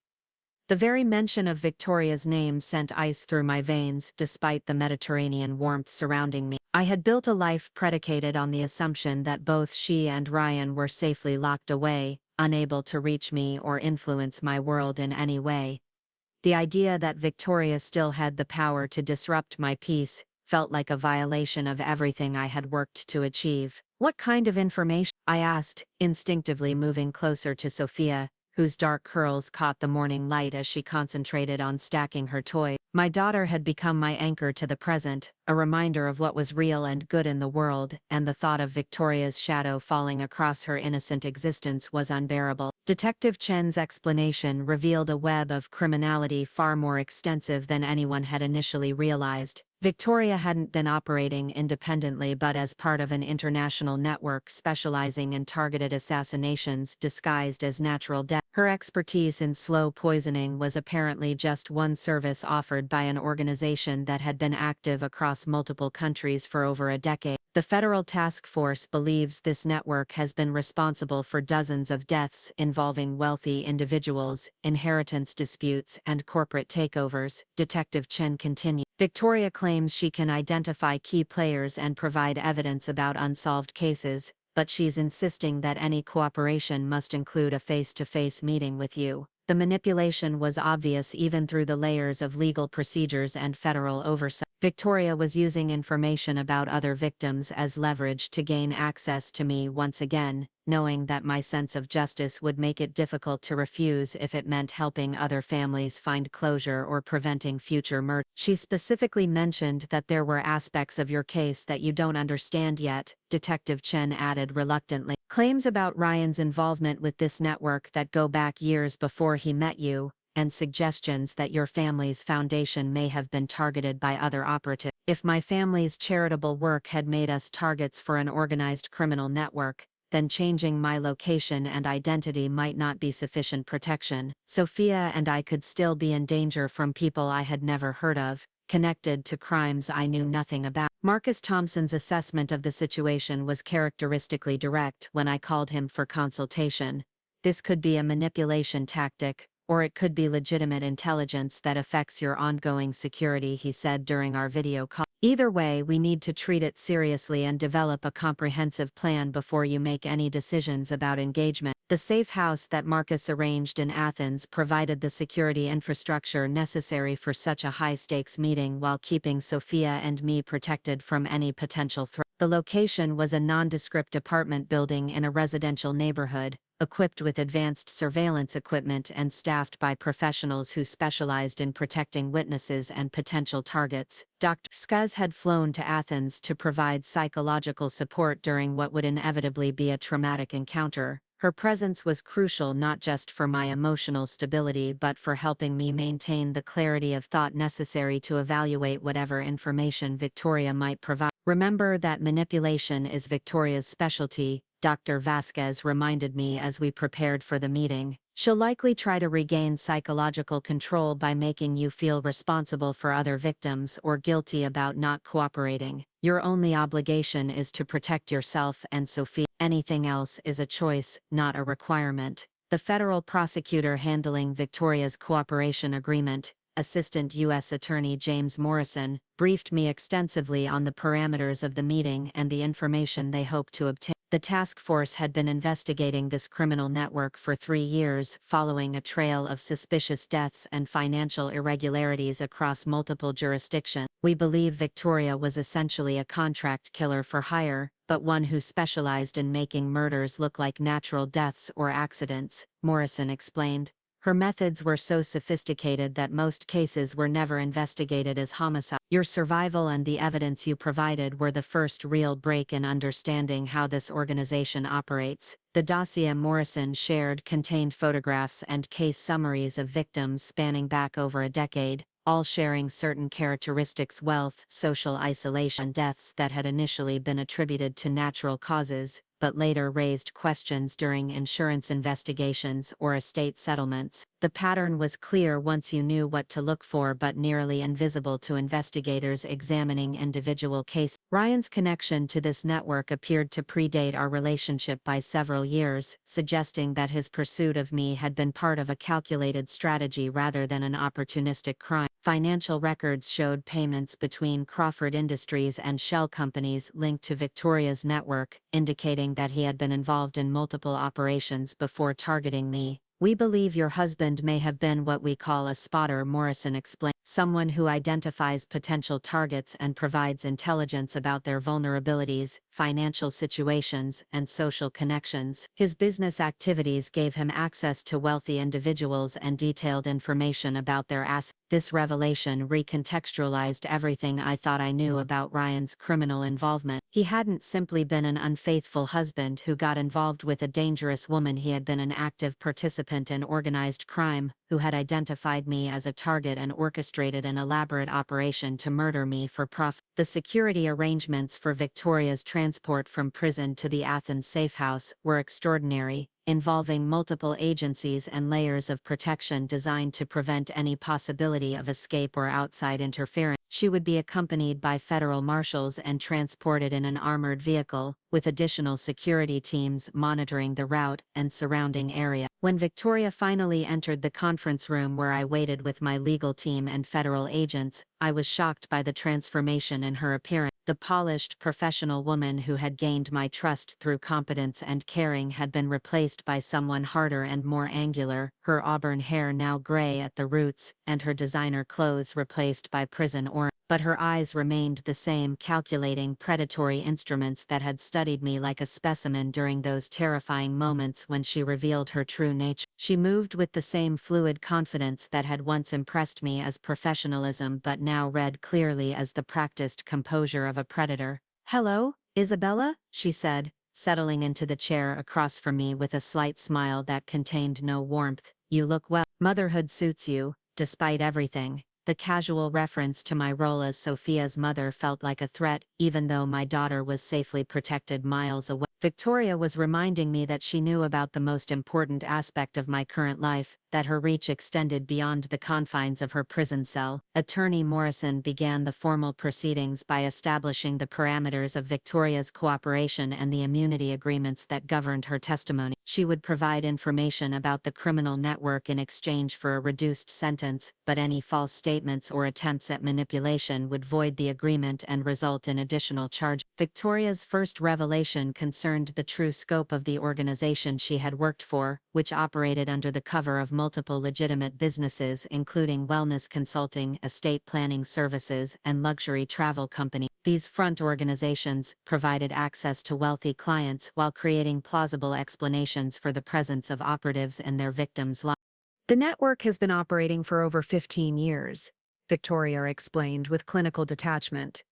The very mention of Victoria's name sent ice through my veins despite the Mediterranean warmth surrounding me. I had built a life predicated on the assumption that both she and Ryan were safely locked away, unable to reach me or influence my world in any way. The idea that Victoria still had the power to disrupt my peace felt like a violation of everything I had worked to achieve. "What kind of information?" I asked, instinctively moving closer to Sophia, whose dark curls caught the morning light as she concentrated on stacking her toys. My daughter had become my anchor to the present, a reminder of what was real and good in the world, and the thought of Victoria's shadow falling across her innocent existence was unbearable. Detective Chen's explanation revealed a web of criminality far more extensive than anyone had initially realized. Victoria hadn't been operating independently but as part of an international network specializing in targeted assassinations disguised as natural death. Her expertise in slow poisoning was apparently just one service offered by an organization that had been active across multiple countries for over a decade. The federal task force believes this network has been responsible for dozens of deaths involving wealthy individuals, inheritance disputes, and corporate takeovers, Detective Chen continued. Victoria claims she can identify key players and provide evidence about unsolved cases, but she's insisting that any cooperation must include a face-to-face meeting with you. The manipulation was obvious even through the layers of legal procedures and federal oversight. Victoria was using information about other victims as leverage to gain access to me once again, knowing that my sense of justice would make it difficult to refuse if it meant helping other families find closure or preventing future murder. "She specifically mentioned that there were aspects of your case that you don't understand yet," Detective Chen added reluctantly. "Claims about Ryan's involvement with this network that go back years before he met you, and suggestions that your family's foundation may have been targeted by other operatives. If my family's charitable work had made us targets for an organized criminal network, then changing my location and identity might not be sufficient protection. Sophia and I could still be in danger from people I had never heard of, connected to crimes I knew nothing about." Marcus Thompson's assessment of the situation was characteristically direct when I called him for consultation. "This could be a manipulation tactic, or it could be legitimate intelligence that affects your ongoing security," he said during our video call. "Either way, we need to treat it seriously and develop a comprehensive plan before you make any decisions about engagement." The safe house that Marcus arranged in Athens provided the security infrastructure necessary for such a high-stakes meeting while keeping Sophia and me protected from any potential threat. The location was a nondescript apartment building in a residential neighborhood, equipped with advanced surveillance equipment and staffed by professionals who specialized in protecting witnesses and potential targets. Dr. Skuz had flown to Athens to provide psychological support during what would inevitably be a traumatic encounter. Her presence was crucial not just for my emotional stability but for helping me maintain the clarity of thought necessary to evaluate whatever information Victoria might provide. "Remember that manipulation is Victoria's specialty," Dr. Vasquez reminded me as we prepared for the meeting. "She'll likely try to regain psychological control by making you feel responsible for other victims or guilty about not cooperating. Your only obligation is to protect yourself and Sophie. Anything else is a choice, not a requirement." The federal prosecutor handling Victoria's cooperation agreement, Assistant U.S. Attorney James Morrison, briefed me extensively on the parameters of the meeting and the information they hope to obtain. The task force had been investigating this criminal network for 3 years, following a trail of suspicious deaths and financial irregularities across multiple jurisdictions. We believe Victoria was essentially a contract killer for hire, but one who specialized in making murders look like natural deaths or accidents, Morrison explained. Her methods were so sophisticated that most cases were never investigated as homicide. Your survival and the evidence you provided were the first real break in understanding how this organization operates. The dossier Morrison shared contained photographs and case summaries of victims spanning back over a decade, all sharing certain characteristics: wealth, social isolation, deaths that had initially been attributed to natural causes, but later raised questions during insurance investigations or estate settlements. The pattern was clear once you knew what to look for, but nearly invisible to investigators examining individual cases. Ryan's connection to this network appeared to predate our relationship by several years, suggesting that his pursuit of me had been part of a calculated strategy rather than an opportunistic crime. Financial records showed payments between Crawford Industries and shell companies linked to Victoria's network, indicating that he had been involved in multiple operations before targeting me. We believe your husband may have been what we call a spotter, Morrison explained. Someone who identifies potential targets and provides intelligence about their vulnerabilities, financial situations, and social connections. His business activities gave him access to wealthy individuals and detailed information about their assets. This revelation recontextualized everything I thought I knew about Ryan's criminal involvement. He hadn't simply been an unfaithful husband who got involved with a dangerous woman. He had been an active participant in organized crime, who had identified me as a target and orchestrated an elaborate operation to murder me for profit. The security arrangements for Victoria's transport from prison to the Athens safe house were extraordinary, involving multiple agencies and layers of protection designed to prevent any possibility of escape or outside interference. She would be accompanied by federal marshals and transported in an armored vehicle, with additional security teams monitoring the route and surrounding area. When Victoria finally entered the conference room where I waited with my legal team and federal agents, I was shocked by the transformation in her appearance. The polished, professional woman who had gained my trust through competence and caring had been replaced by someone harder and more angular, her auburn hair now gray at the roots, and her designer clothes replaced by prison orange. But her eyes remained the same, calculating, predatory instruments that had studied me like a specimen during those terrifying moments when she revealed her true nature. She moved with the same fluid confidence that had once impressed me as professionalism but now read clearly as the practiced composure of a predator. "Hello, Isabella," she said, settling into the chair across from me with a slight smile that contained no warmth. "You look well. Motherhood suits you, despite everything." The casual reference to my role as Sophia's mother felt like a threat, even though my daughter was safely protected miles away. Victoria was reminding me that she knew about the most important aspect of my current life, that her reach extended beyond the confines of her prison cell. Attorney Morrison began the formal proceedings by establishing the parameters of Victoria's cooperation and the immunity agreements that governed her testimony. She would provide information about the criminal network in exchange for a reduced sentence, but any false statements or attempts at manipulation would void the agreement and result in additional charges. Victoria's first revelation concerned the true scope of the organization she had worked for, which operated under the cover of multiple legitimate businesses including wellness consulting, estate planning services, and luxury travel companies. These front organizations provided access to wealthy clients while creating plausible explanations for the presence of operatives in their victims' lives. "The network has been operating for over 15 years, Victoria explained with clinical detachment.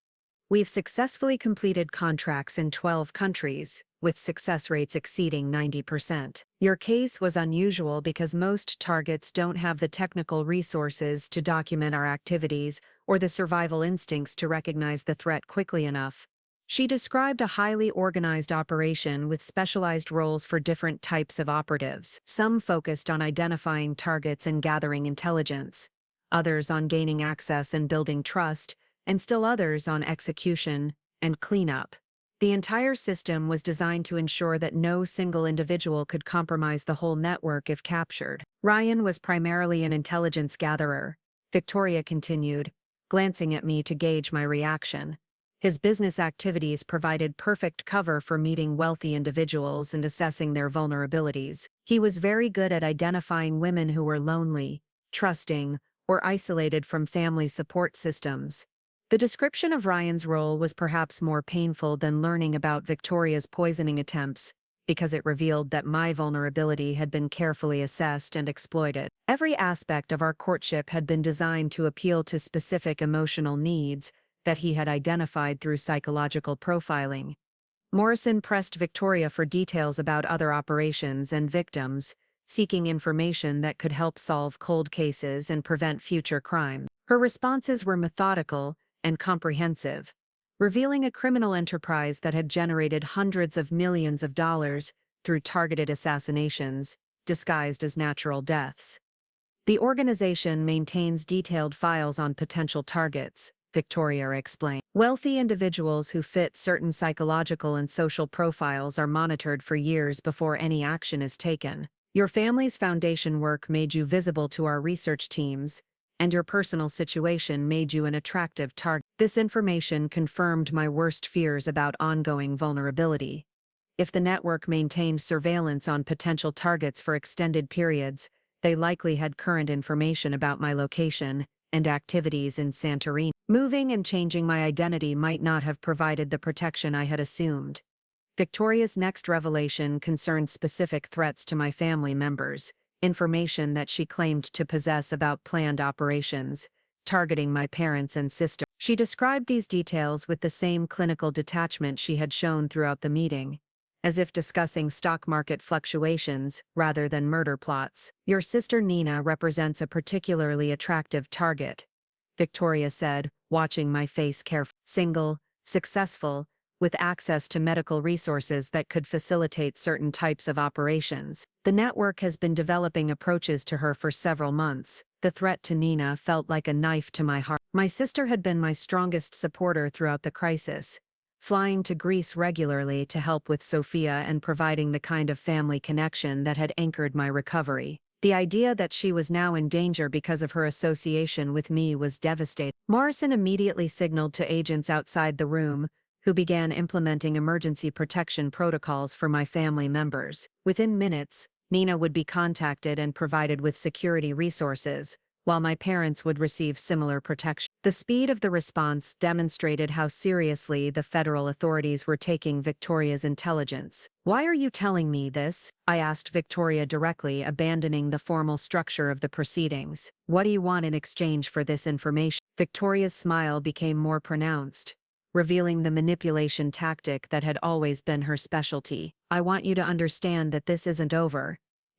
"We've successfully completed contracts in 12 countries, with success rates exceeding 90%. Your case was unusual because most targets don't have the technical resources to document our activities or the survival instincts to recognize the threat quickly enough." She described a highly organized operation with specialized roles for different types of operatives. Some focused on identifying targets and gathering intelligence, others on gaining access and building trust, and still others on execution and cleanup. The entire system was designed to ensure that no single individual could compromise the whole network if captured. "Ryan was primarily an intelligence gatherer," Victoria continued, glancing at me to gauge my reaction. His business activities provided perfect cover for meeting wealthy individuals and assessing their vulnerabilities. He was very good at identifying women who were lonely, trusting, or isolated from family support systems. The description of Ryan's role was perhaps more painful than learning about Victoria's poisoning attempts, because it revealed that my vulnerability had been carefully assessed and exploited. Every aspect of our courtship had been designed to appeal to specific emotional needs that he had identified through psychological profiling. Morrison pressed Victoria for details about other operations and victims, seeking information that could help solve cold cases and prevent future crime. Her responses were methodical and comprehensive, revealing a criminal enterprise that had generated hundreds of millions of dollars through targeted assassinations, disguised as natural deaths. The organization maintains detailed files on potential targets, Victoria explained. Wealthy individuals who fit certain psychological and social profiles are monitored for years before any action is taken. Your family's foundation work made you visible to our research teams, and your personal situation made you an attractive target. This information confirmed my worst fears about ongoing vulnerability. If the network maintained surveillance on potential targets for extended periods, they likely had current information about my location and activities in Santorini. Moving and changing my identity might not have provided the protection I had assumed. Victoria's next revelation concerned specific threats to my family members, information that she claimed to possess about planned operations, targeting my parents and sister. She described these details with the same clinical detachment she had shown throughout the meeting, as if discussing stock market fluctuations rather than murder plots. Your sister Nina represents a particularly attractive target, Victoria said, watching my face carefully. Single, successful, with access to medical resources that could facilitate certain types of operations. The network has been developing approaches to her for several months. The threat to Nina felt like a knife to my heart. My sister had been my strongest supporter throughout the crisis, flying to Greece regularly to help with Sophia and providing the kind of family connection that had anchored my recovery. The idea that she was now in danger because of her association with me was devastating. Morrison immediately signaled to agents outside the room, who began implementing emergency protection protocols for my family members. Within minutes, Nina would be contacted and provided with security resources, while my parents would receive similar protection. The speed of the response demonstrated how seriously the federal authorities were taking Victoria's intelligence. "Why are you telling me this?" I asked Victoria directly, abandoning the formal structure of the proceedings. "What do you want in exchange for this information?" Victoria's smile became more pronounced, revealing the manipulation tactic that had always been her specialty. "I want you to understand that this isn't over.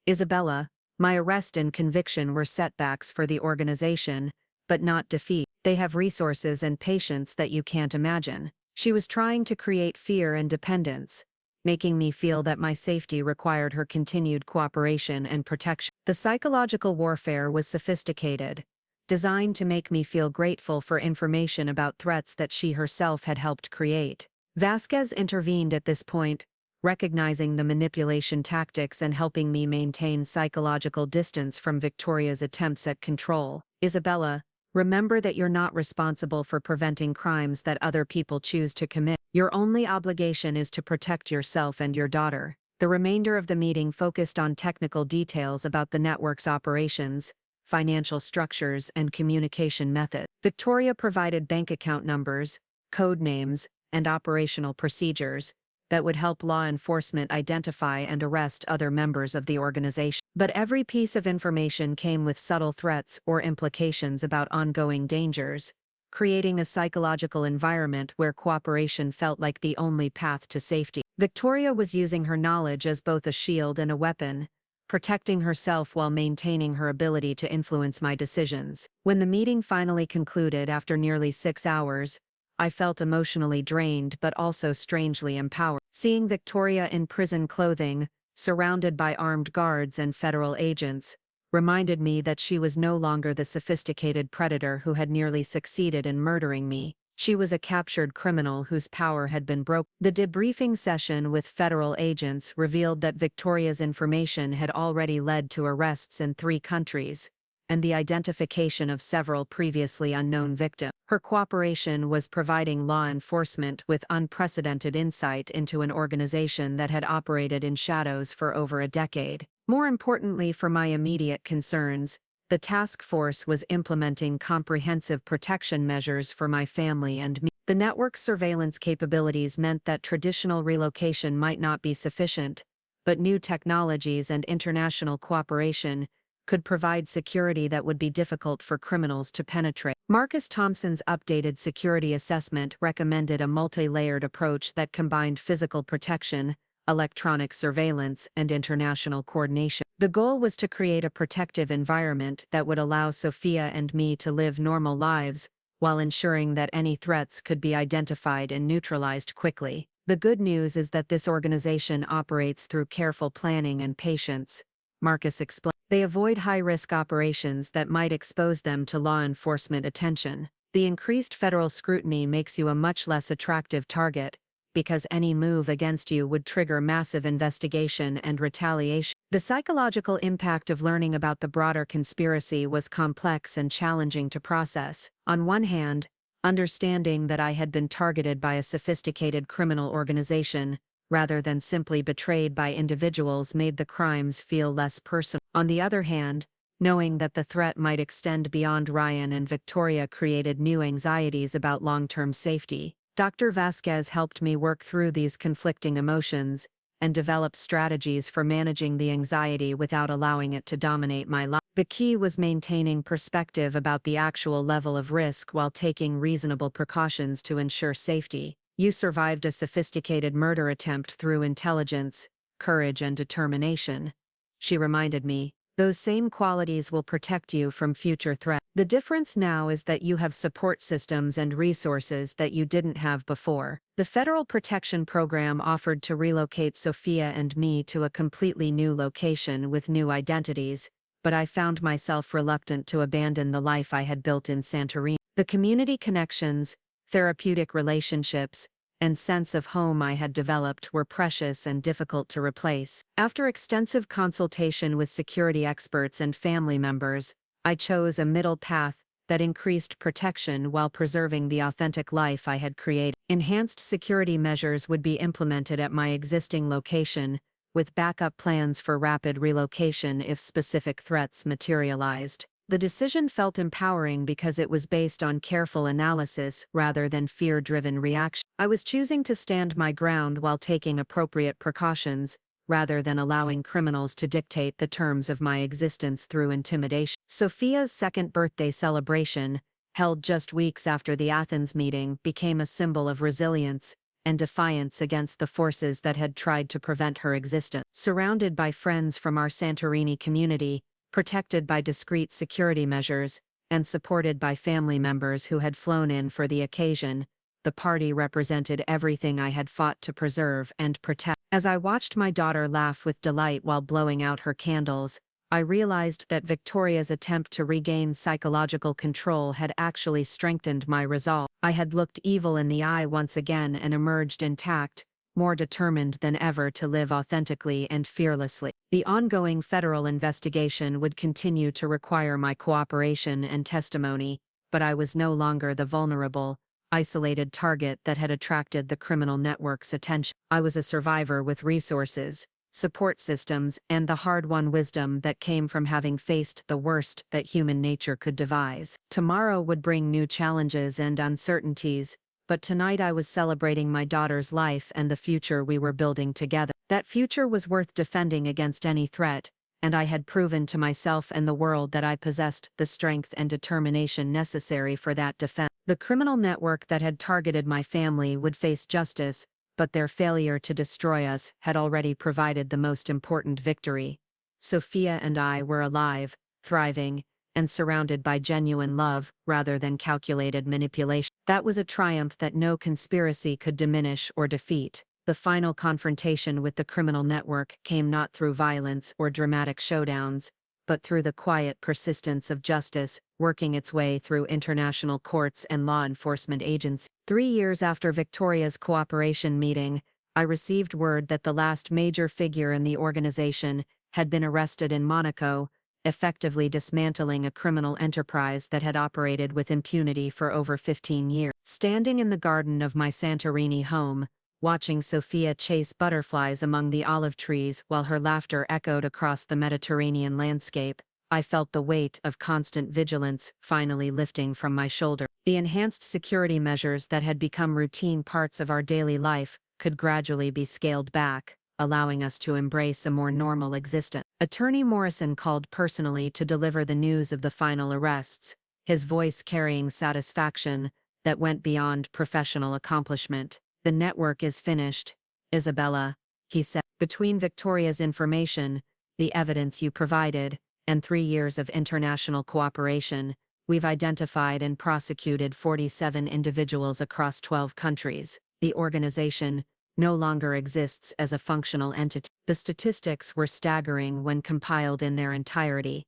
Isabella, my arrest and conviction were setbacks for the organization, but not defeat. They have resources and patience that you can't imagine." She was trying to create fear and dependence, making me feel that my safety required her continued cooperation and protection. The psychological warfare was sophisticated, designed to make me feel grateful for information about threats that she herself had helped create. Vasquez intervened at this point, recognizing the manipulation tactics and helping me maintain psychological distance from Victoria's attempts at control. "Isabella, remember that you're not responsible for preventing crimes that other people choose to commit. Your only obligation is to protect yourself and your daughter." The remainder of the meeting focused on technical details about the network's operations, financial structures, and communication methods. Victoria provided bank account numbers, code names, and operational procedures that would help law enforcement identify and arrest other members of the organization. But every piece of information came with subtle threats or implications about ongoing dangers, creating a psychological environment where cooperation felt like the only path to safety. Victoria was using her knowledge as both a shield and a weapon, protecting herself while maintaining her ability to influence my decisions. When the meeting finally concluded after nearly 6 hours, I felt emotionally drained but also strangely empowered. Seeing Victoria in prison clothing, surrounded by armed guards and federal agents, reminded me that she was no longer the sophisticated predator who had nearly succeeded in murdering me. She was a captured criminal whose power had been broken. The debriefing session with federal agents revealed that Victoria's information had already led to arrests in 3 countries, and the identification of several previously unknown victims. Her cooperation was providing law enforcement with unprecedented insight into an organization that had operated in shadows for over a decade. More importantly for my immediate concerns, the task force was implementing comprehensive protection measures for my family and me. The network's surveillance capabilities meant that traditional relocation might not be sufficient, but new technologies and international cooperation could provide security that would be difficult for criminals to penetrate. Marcus Thompson's updated security assessment recommended a multi-layered approach that combined physical protection, electronic surveillance, and international coordination. The goal was to create a protective environment that would allow Sophia and me to live normal lives, while ensuring that any threats could be identified and neutralized quickly. The good news is that this organization operates through careful planning and patience, Marcus explained. They avoid high-risk operations that might expose them to law enforcement attention. The increased federal scrutiny makes you a much less attractive target, because any move against you would trigger massive investigation and retaliation. The psychological impact of learning about the broader conspiracy was complex and challenging to process. On one hand, understanding that I had been targeted by a sophisticated criminal organization, rather than simply betrayed by individuals, made the crimes feel less personal. On the other hand, knowing that the threat might extend beyond Ryan and Victoria created new anxieties about long-term safety. Dr. Vasquez helped me work through these conflicting emotions and develop strategies for managing the anxiety without allowing it to dominate my life. The key was maintaining perspective about the actual level of risk while taking reasonable precautions to ensure safety. You survived a sophisticated murder attempt through intelligence, courage, and determination, she reminded me. Those same qualities will protect you from future threats. The difference now is that you have support systems and resources that you didn't have before. The Federal Protection Program offered to relocate Sophia and me to a completely new location with new identities, but I found myself reluctant to abandon the life I had built in Santorini. The community connections, therapeutic relationships, and sense of home I had developed were precious and difficult to replace. After extensive consultation with security experts and family members, I chose a middle path that increased protection while preserving the authentic life I had created. Enhanced security measures would be implemented at my existing location, with backup plans for rapid relocation if specific threats materialized. The decision felt empowering because it was based on careful analysis rather than fear-driven reaction. I was choosing to stand my ground while taking appropriate precautions, rather than allowing criminals to dictate the terms of my existence through intimidation. Sophia's second birthday celebration, held just weeks after the Athens meeting, became a symbol of resilience and defiance against the forces that had tried to prevent her existence. Surrounded by friends from our Santorini community, protected by discreet security measures, and supported by family members who had flown in for the occasion, the party represented everything I had fought to preserve and protect. As I watched my daughter laugh with delight while blowing out her candles, I realized that Victoria's attempt to regain psychological control had actually strengthened my resolve. I had looked evil in the eye once again and emerged intact, more determined than ever to live authentically and fearlessly. The ongoing federal investigation would continue to require my cooperation and testimony, but I was no longer the vulnerable, isolated target that had attracted the criminal network's attention. I was a survivor with resources, support systems, and the hard-won wisdom that came from having faced the worst that human nature could devise. Tomorrow would bring new challenges and uncertainties, but tonight I was celebrating my daughter's life and the future we were building together. That future was worth defending against any threat, and I had proven to myself and the world that I possessed the strength and determination necessary for that defense. The criminal network that had targeted my family would face justice, but their failure to destroy us had already provided the most important victory. Sophia and I were alive, thriving, and surrounded by genuine love rather than calculated manipulation. That was a triumph that no conspiracy could diminish or defeat. The final confrontation with the criminal network came not through violence or dramatic showdowns, but through the quiet persistence of justice, working its way through international courts and law enforcement agencies. 3 years after Victoria's cooperation meeting, I received word that the last major figure in the organization had been arrested in Monaco, effectively dismantling a criminal enterprise that had operated with impunity for over 15 years. Standing in the garden of my Santorini home, watching Sophia chase butterflies among the olive trees while her laughter echoed across the Mediterranean landscape, I felt the weight of constant vigilance finally lifting from my shoulder. The enhanced security measures that had become routine parts of our daily life could gradually be scaled back, allowing us to embrace a more normal existence. Attorney Morrison called personally to deliver the news of the final arrests, his voice carrying satisfaction that went beyond professional accomplishment. "The network is finished, Isabella," he said. "Between Victoria's information, the evidence you provided, and 3 years of international cooperation, we've identified and prosecuted 47 individuals across 12 countries. The organization no longer exists as a functional entity." The statistics were staggering when compiled in their entirety.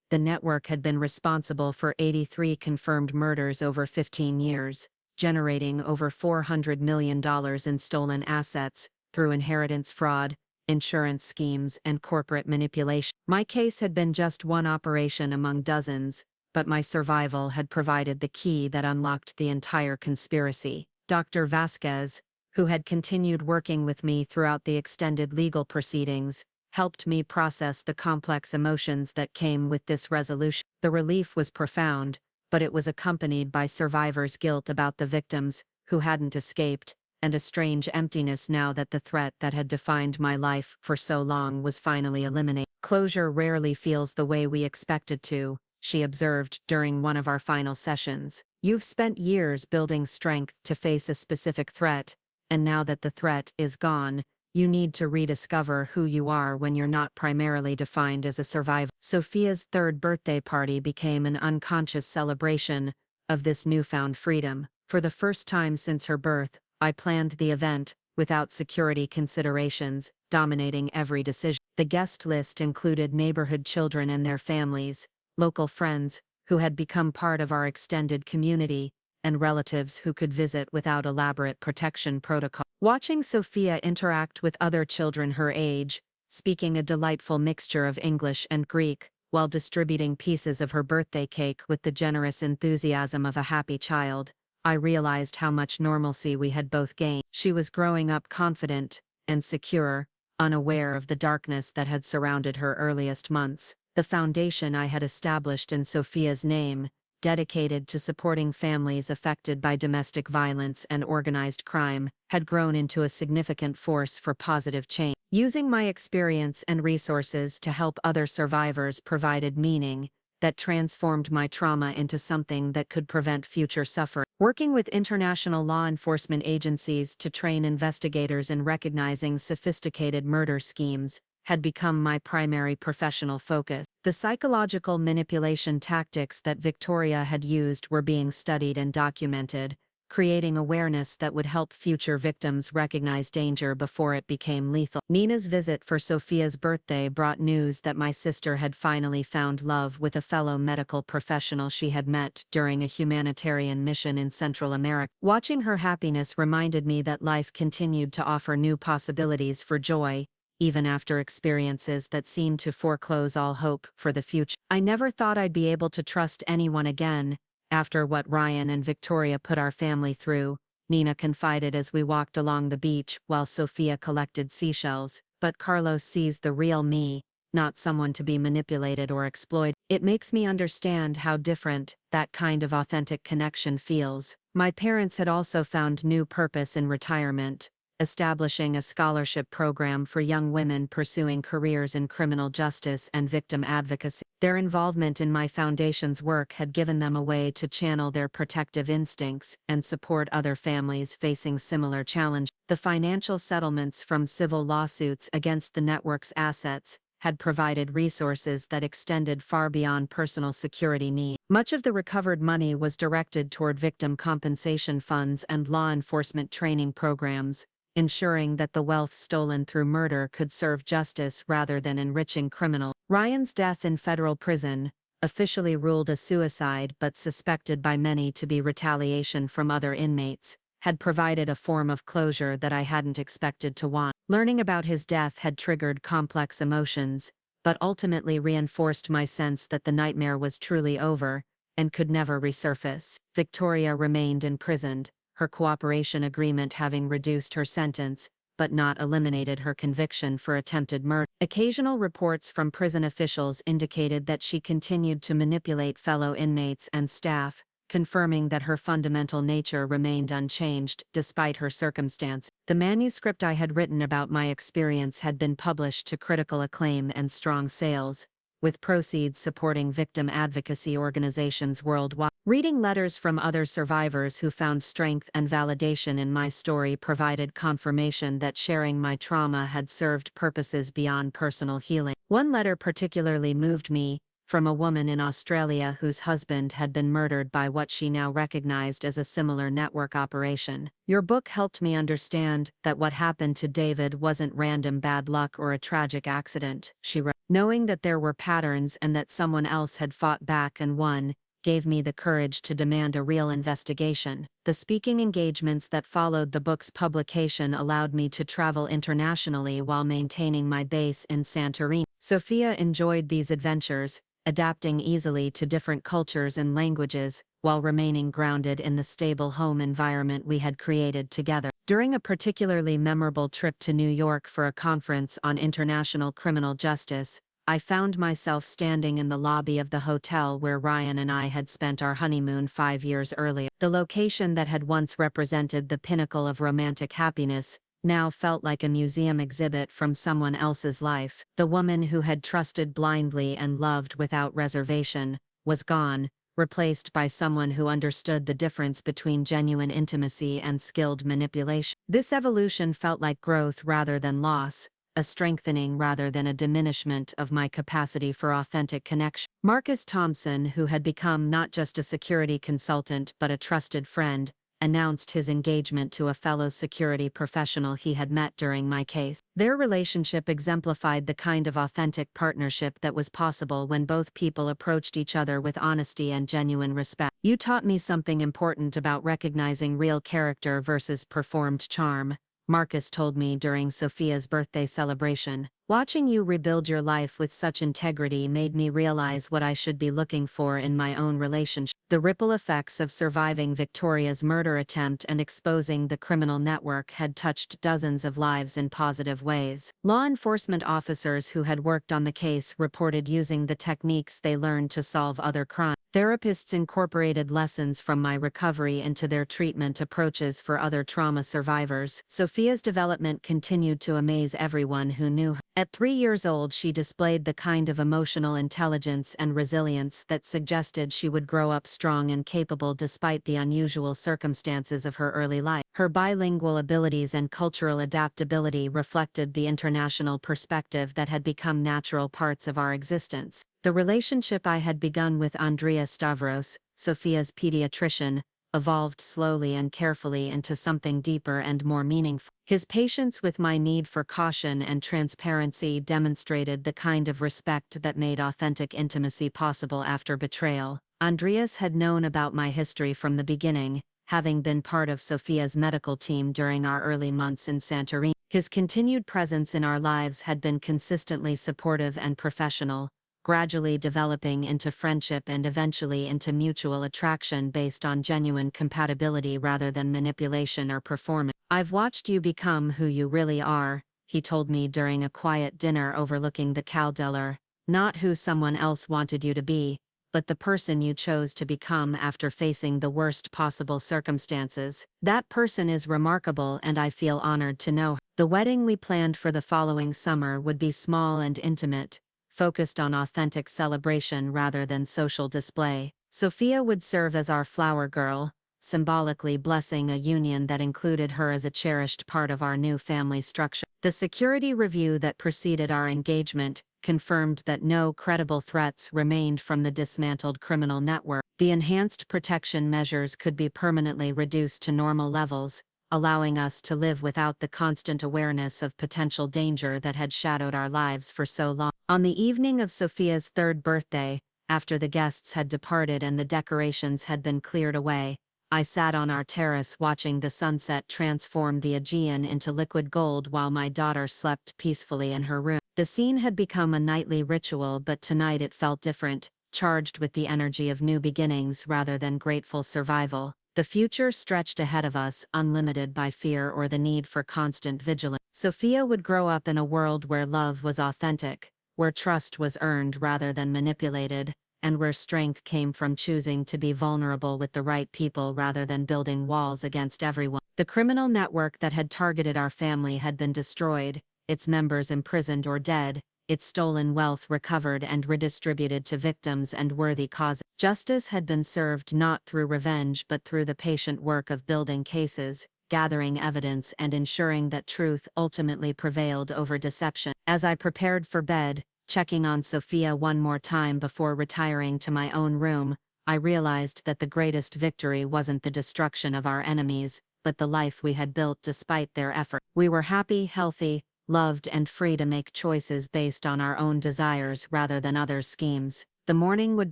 The network had been responsible for 83 confirmed murders over 15 years, generating over $400 million in stolen assets through inheritance fraud, insurance schemes, and corporate manipulation. My case had been just one operation among dozens, but my survival had provided the key that unlocked the entire conspiracy. Dr. Vasquez, who had continued working with me throughout the extended legal proceedings, helped me process the complex emotions that came with this resolution. The relief was profound, but it was accompanied by survivors' guilt about the victims who hadn't escaped, and a strange emptiness now that the threat that had defined my life for so long was finally eliminated. "Closure rarely feels the way we expect it to," she observed during one of our final sessions. "You've spent years building strength to face a specific threat, and now that the threat is gone, you need to rediscover who you are when you're not primarily defined as a survivor." Sophia's third birthday party became an unconscious celebration of this newfound freedom. For the first time since her birth, I planned the event without security considerations dominating every decision. The guest list included neighborhood children and their families, local friends who had become part of our extended community, and relatives who could visit without elaborate protection protocol. Watching Sophia interact with other children her age, speaking a delightful mixture of English and Greek, while distributing pieces of her birthday cake with the generous enthusiasm of a happy child, I realized how much normalcy we had both gained. She was growing up confident and secure, unaware of the darkness that had surrounded her earliest months. The foundation I had established in Sophia's name, dedicated to supporting families affected by domestic violence and organized crime, had grown into a significant force for positive change. Using my experience and resources to help other survivors provided meaning that transformed my trauma into something that could prevent future suffering. Working with international law enforcement agencies to train investigators in recognizing sophisticated murder schemes had become my primary professional focus. The psychological manipulation tactics that Victoria had used were being studied and documented, creating awareness that would help future victims recognize danger before it became lethal. Nina's visit for Sophia's birthday brought news that my sister had finally found love with a fellow medical professional she had met during a humanitarian mission in Central America. Watching her happiness reminded me that life continued to offer new possibilities for joy, even after experiences that seemed to foreclose all hope for the future. "I never thought I'd be able to trust anyone again, after what Ryan and Victoria put our family through," Nina confided as we walked along the beach while Sophia collected seashells. "But Carlos sees the real me, not someone to be manipulated or exploited. It makes me understand how different that kind of authentic connection feels." My parents had also found new purpose in retirement, establishing a scholarship program for young women pursuing careers in criminal justice and victim advocacy. Their involvement in my foundation's work had given them a way to channel their protective instincts and support other families facing similar challenges. The financial settlements from civil lawsuits against the network's assets had provided resources that extended far beyond personal security needs. Much of the recovered money was directed toward victim compensation funds and law enforcement training programs, ensuring that the wealth stolen through murder could serve justice rather than enriching criminals. Ryan's death in federal prison, officially ruled a suicide but suspected by many to be retaliation from other inmates, had provided a form of closure that I hadn't expected to want. Learning about his death had triggered complex emotions, but ultimately reinforced my sense that the nightmare was truly over and could never resurface. Victoria remained imprisoned, her cooperation agreement having reduced her sentence, but not eliminated her conviction for attempted murder. Occasional reports from prison officials indicated that she continued to manipulate fellow inmates and staff, confirming that her fundamental nature remained unchanged despite her circumstance. The manuscript I had written about my experience had been published to critical acclaim and strong sales, with proceeds supporting victim advocacy organizations worldwide. Reading letters from other survivors who found strength and validation in my story provided confirmation that sharing my trauma had served purposes beyond personal healing. One letter particularly moved me, from a woman in Australia whose husband had been murdered by what she now recognized as a similar network operation. Your book helped me understand that what happened to David wasn't random bad luck or a tragic accident, she wrote. Knowing that there were patterns and that someone else had fought back and won, gave me the courage to demand a real investigation. The speaking engagements that followed the book's publication allowed me to travel internationally while maintaining my base in Santorini. Sophia enjoyed these adventures, adapting easily to different cultures and languages, while remaining grounded in the stable home environment we had created together. During a particularly memorable trip to New York for a conference on international criminal justice, I found myself standing in the lobby of the hotel where Ryan and I had spent our honeymoon 5 years earlier. The location that had once represented the pinnacle of romantic happiness now felt like a museum exhibit from someone else's life. The woman who had trusted blindly and loved without reservation was gone, replaced by someone who understood the difference between genuine intimacy and skilled manipulation. This evolution felt like growth rather than loss, a strengthening rather than a diminishment of my capacity for authentic connection. Marcus Thompson, who had become not just a security consultant but a trusted friend, announced his engagement to a fellow security professional he had met during my case. Their relationship exemplified the kind of authentic partnership that was possible when both people approached each other with honesty and genuine respect. You taught me something important about recognizing real character versus performed charm, Marcus told me during Sophia's birthday celebration. Watching you rebuild your life with such integrity made me realize what I should be looking for in my own relationship. The ripple effects of surviving Victoria's murder attempt and exposing the criminal network had touched dozens of lives in positive ways. Law enforcement officers who had worked on the case reported using the techniques they learned to solve other crimes. Therapists incorporated lessons from my recovery into their treatment approaches for other trauma survivors. Sophia's development continued to amaze everyone who knew her. At 3 years old, she displayed the kind of emotional intelligence and resilience that suggested she would grow up strong and capable despite the unusual circumstances of her early life. Her bilingual abilities and cultural adaptability reflected the international perspective that had become natural parts of our existence. The relationship I had begun with Andrea Stavros, Sophia's pediatrician, evolved slowly and carefully into something deeper and more meaningful. His patience with my need for caution and transparency demonstrated the kind of respect that made authentic intimacy possible after betrayal. Andreas had known about my history from the beginning, having been part of Sophia's medical team during our early months in Santorini. His continued presence in our lives had been consistently supportive and professional, gradually developing into friendship and eventually into mutual attraction based on genuine compatibility rather than manipulation or performance. "I've watched you become who you really are," he told me during a quiet dinner overlooking the Caldeller, "not who someone else wanted you to be, but the person you chose to become after facing the worst possible circumstances. That person is remarkable and I feel honored to know her." The wedding we planned for the following summer would be small and intimate, focused on authentic celebration rather than social display. Sophia would serve as our flower girl, symbolically blessing a union that included her as a cherished part of our new family structure. The security review that preceded our engagement confirmed that no credible threats remained from the dismantled criminal network. The enhanced protection measures could be permanently reduced to normal levels, allowing us to live without the constant awareness of potential danger that had shadowed our lives for so long. On the evening of Sophia's 3rd birthday, after the guests had departed and the decorations had been cleared away, I sat on our terrace watching the sunset transform the Aegean into liquid gold while my daughter slept peacefully in her room. The The scene had become a nightly ritual, but tonight it felt different, charged with the energy of new beginnings rather than grateful survival. The future stretched ahead of us, unlimited by fear or the need for constant vigilance. Sophia would grow up in a world where love was authentic, where trust was earned rather than manipulated, and where strength came from choosing to be vulnerable with the right people rather than building walls against everyone. The criminal network that had targeted our family had been destroyed, its members imprisoned or dead, its stolen wealth recovered and redistributed to victims and worthy causes. Justice had been served not through revenge but through the patient work of building cases, gathering evidence and ensuring that truth ultimately prevailed over deception. As I prepared for bed, checking on Sophia one more time before retiring to my own room, I realized that the greatest victory wasn't the destruction of our enemies, but the life we had built despite their effort. We were happy, healthy, loved and free to make choices based on our own desires rather than others' schemes. The morning would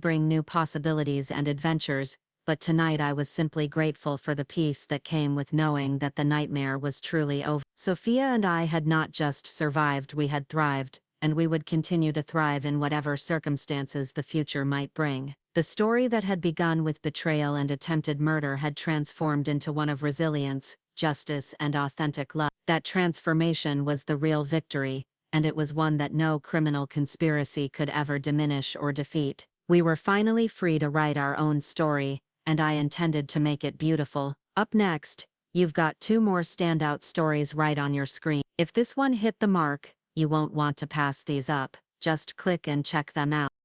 bring new possibilities and adventures, but tonight I was simply grateful for the peace that came with knowing that the nightmare was truly over. Sophia and I had not just survived, we had thrived, and we would continue to thrive in whatever circumstances the future might bring. The story that had begun with betrayal and attempted murder had transformed into one of resilience, justice, and authentic love. That transformation was the real victory, and it was one that no criminal conspiracy could ever diminish or defeat. We were finally free to write our own story, and I intended to make it beautiful. Up next, you've got 2 more standout stories right on your screen. If this one hit the mark, you won't want to pass these up. Just click and check them out.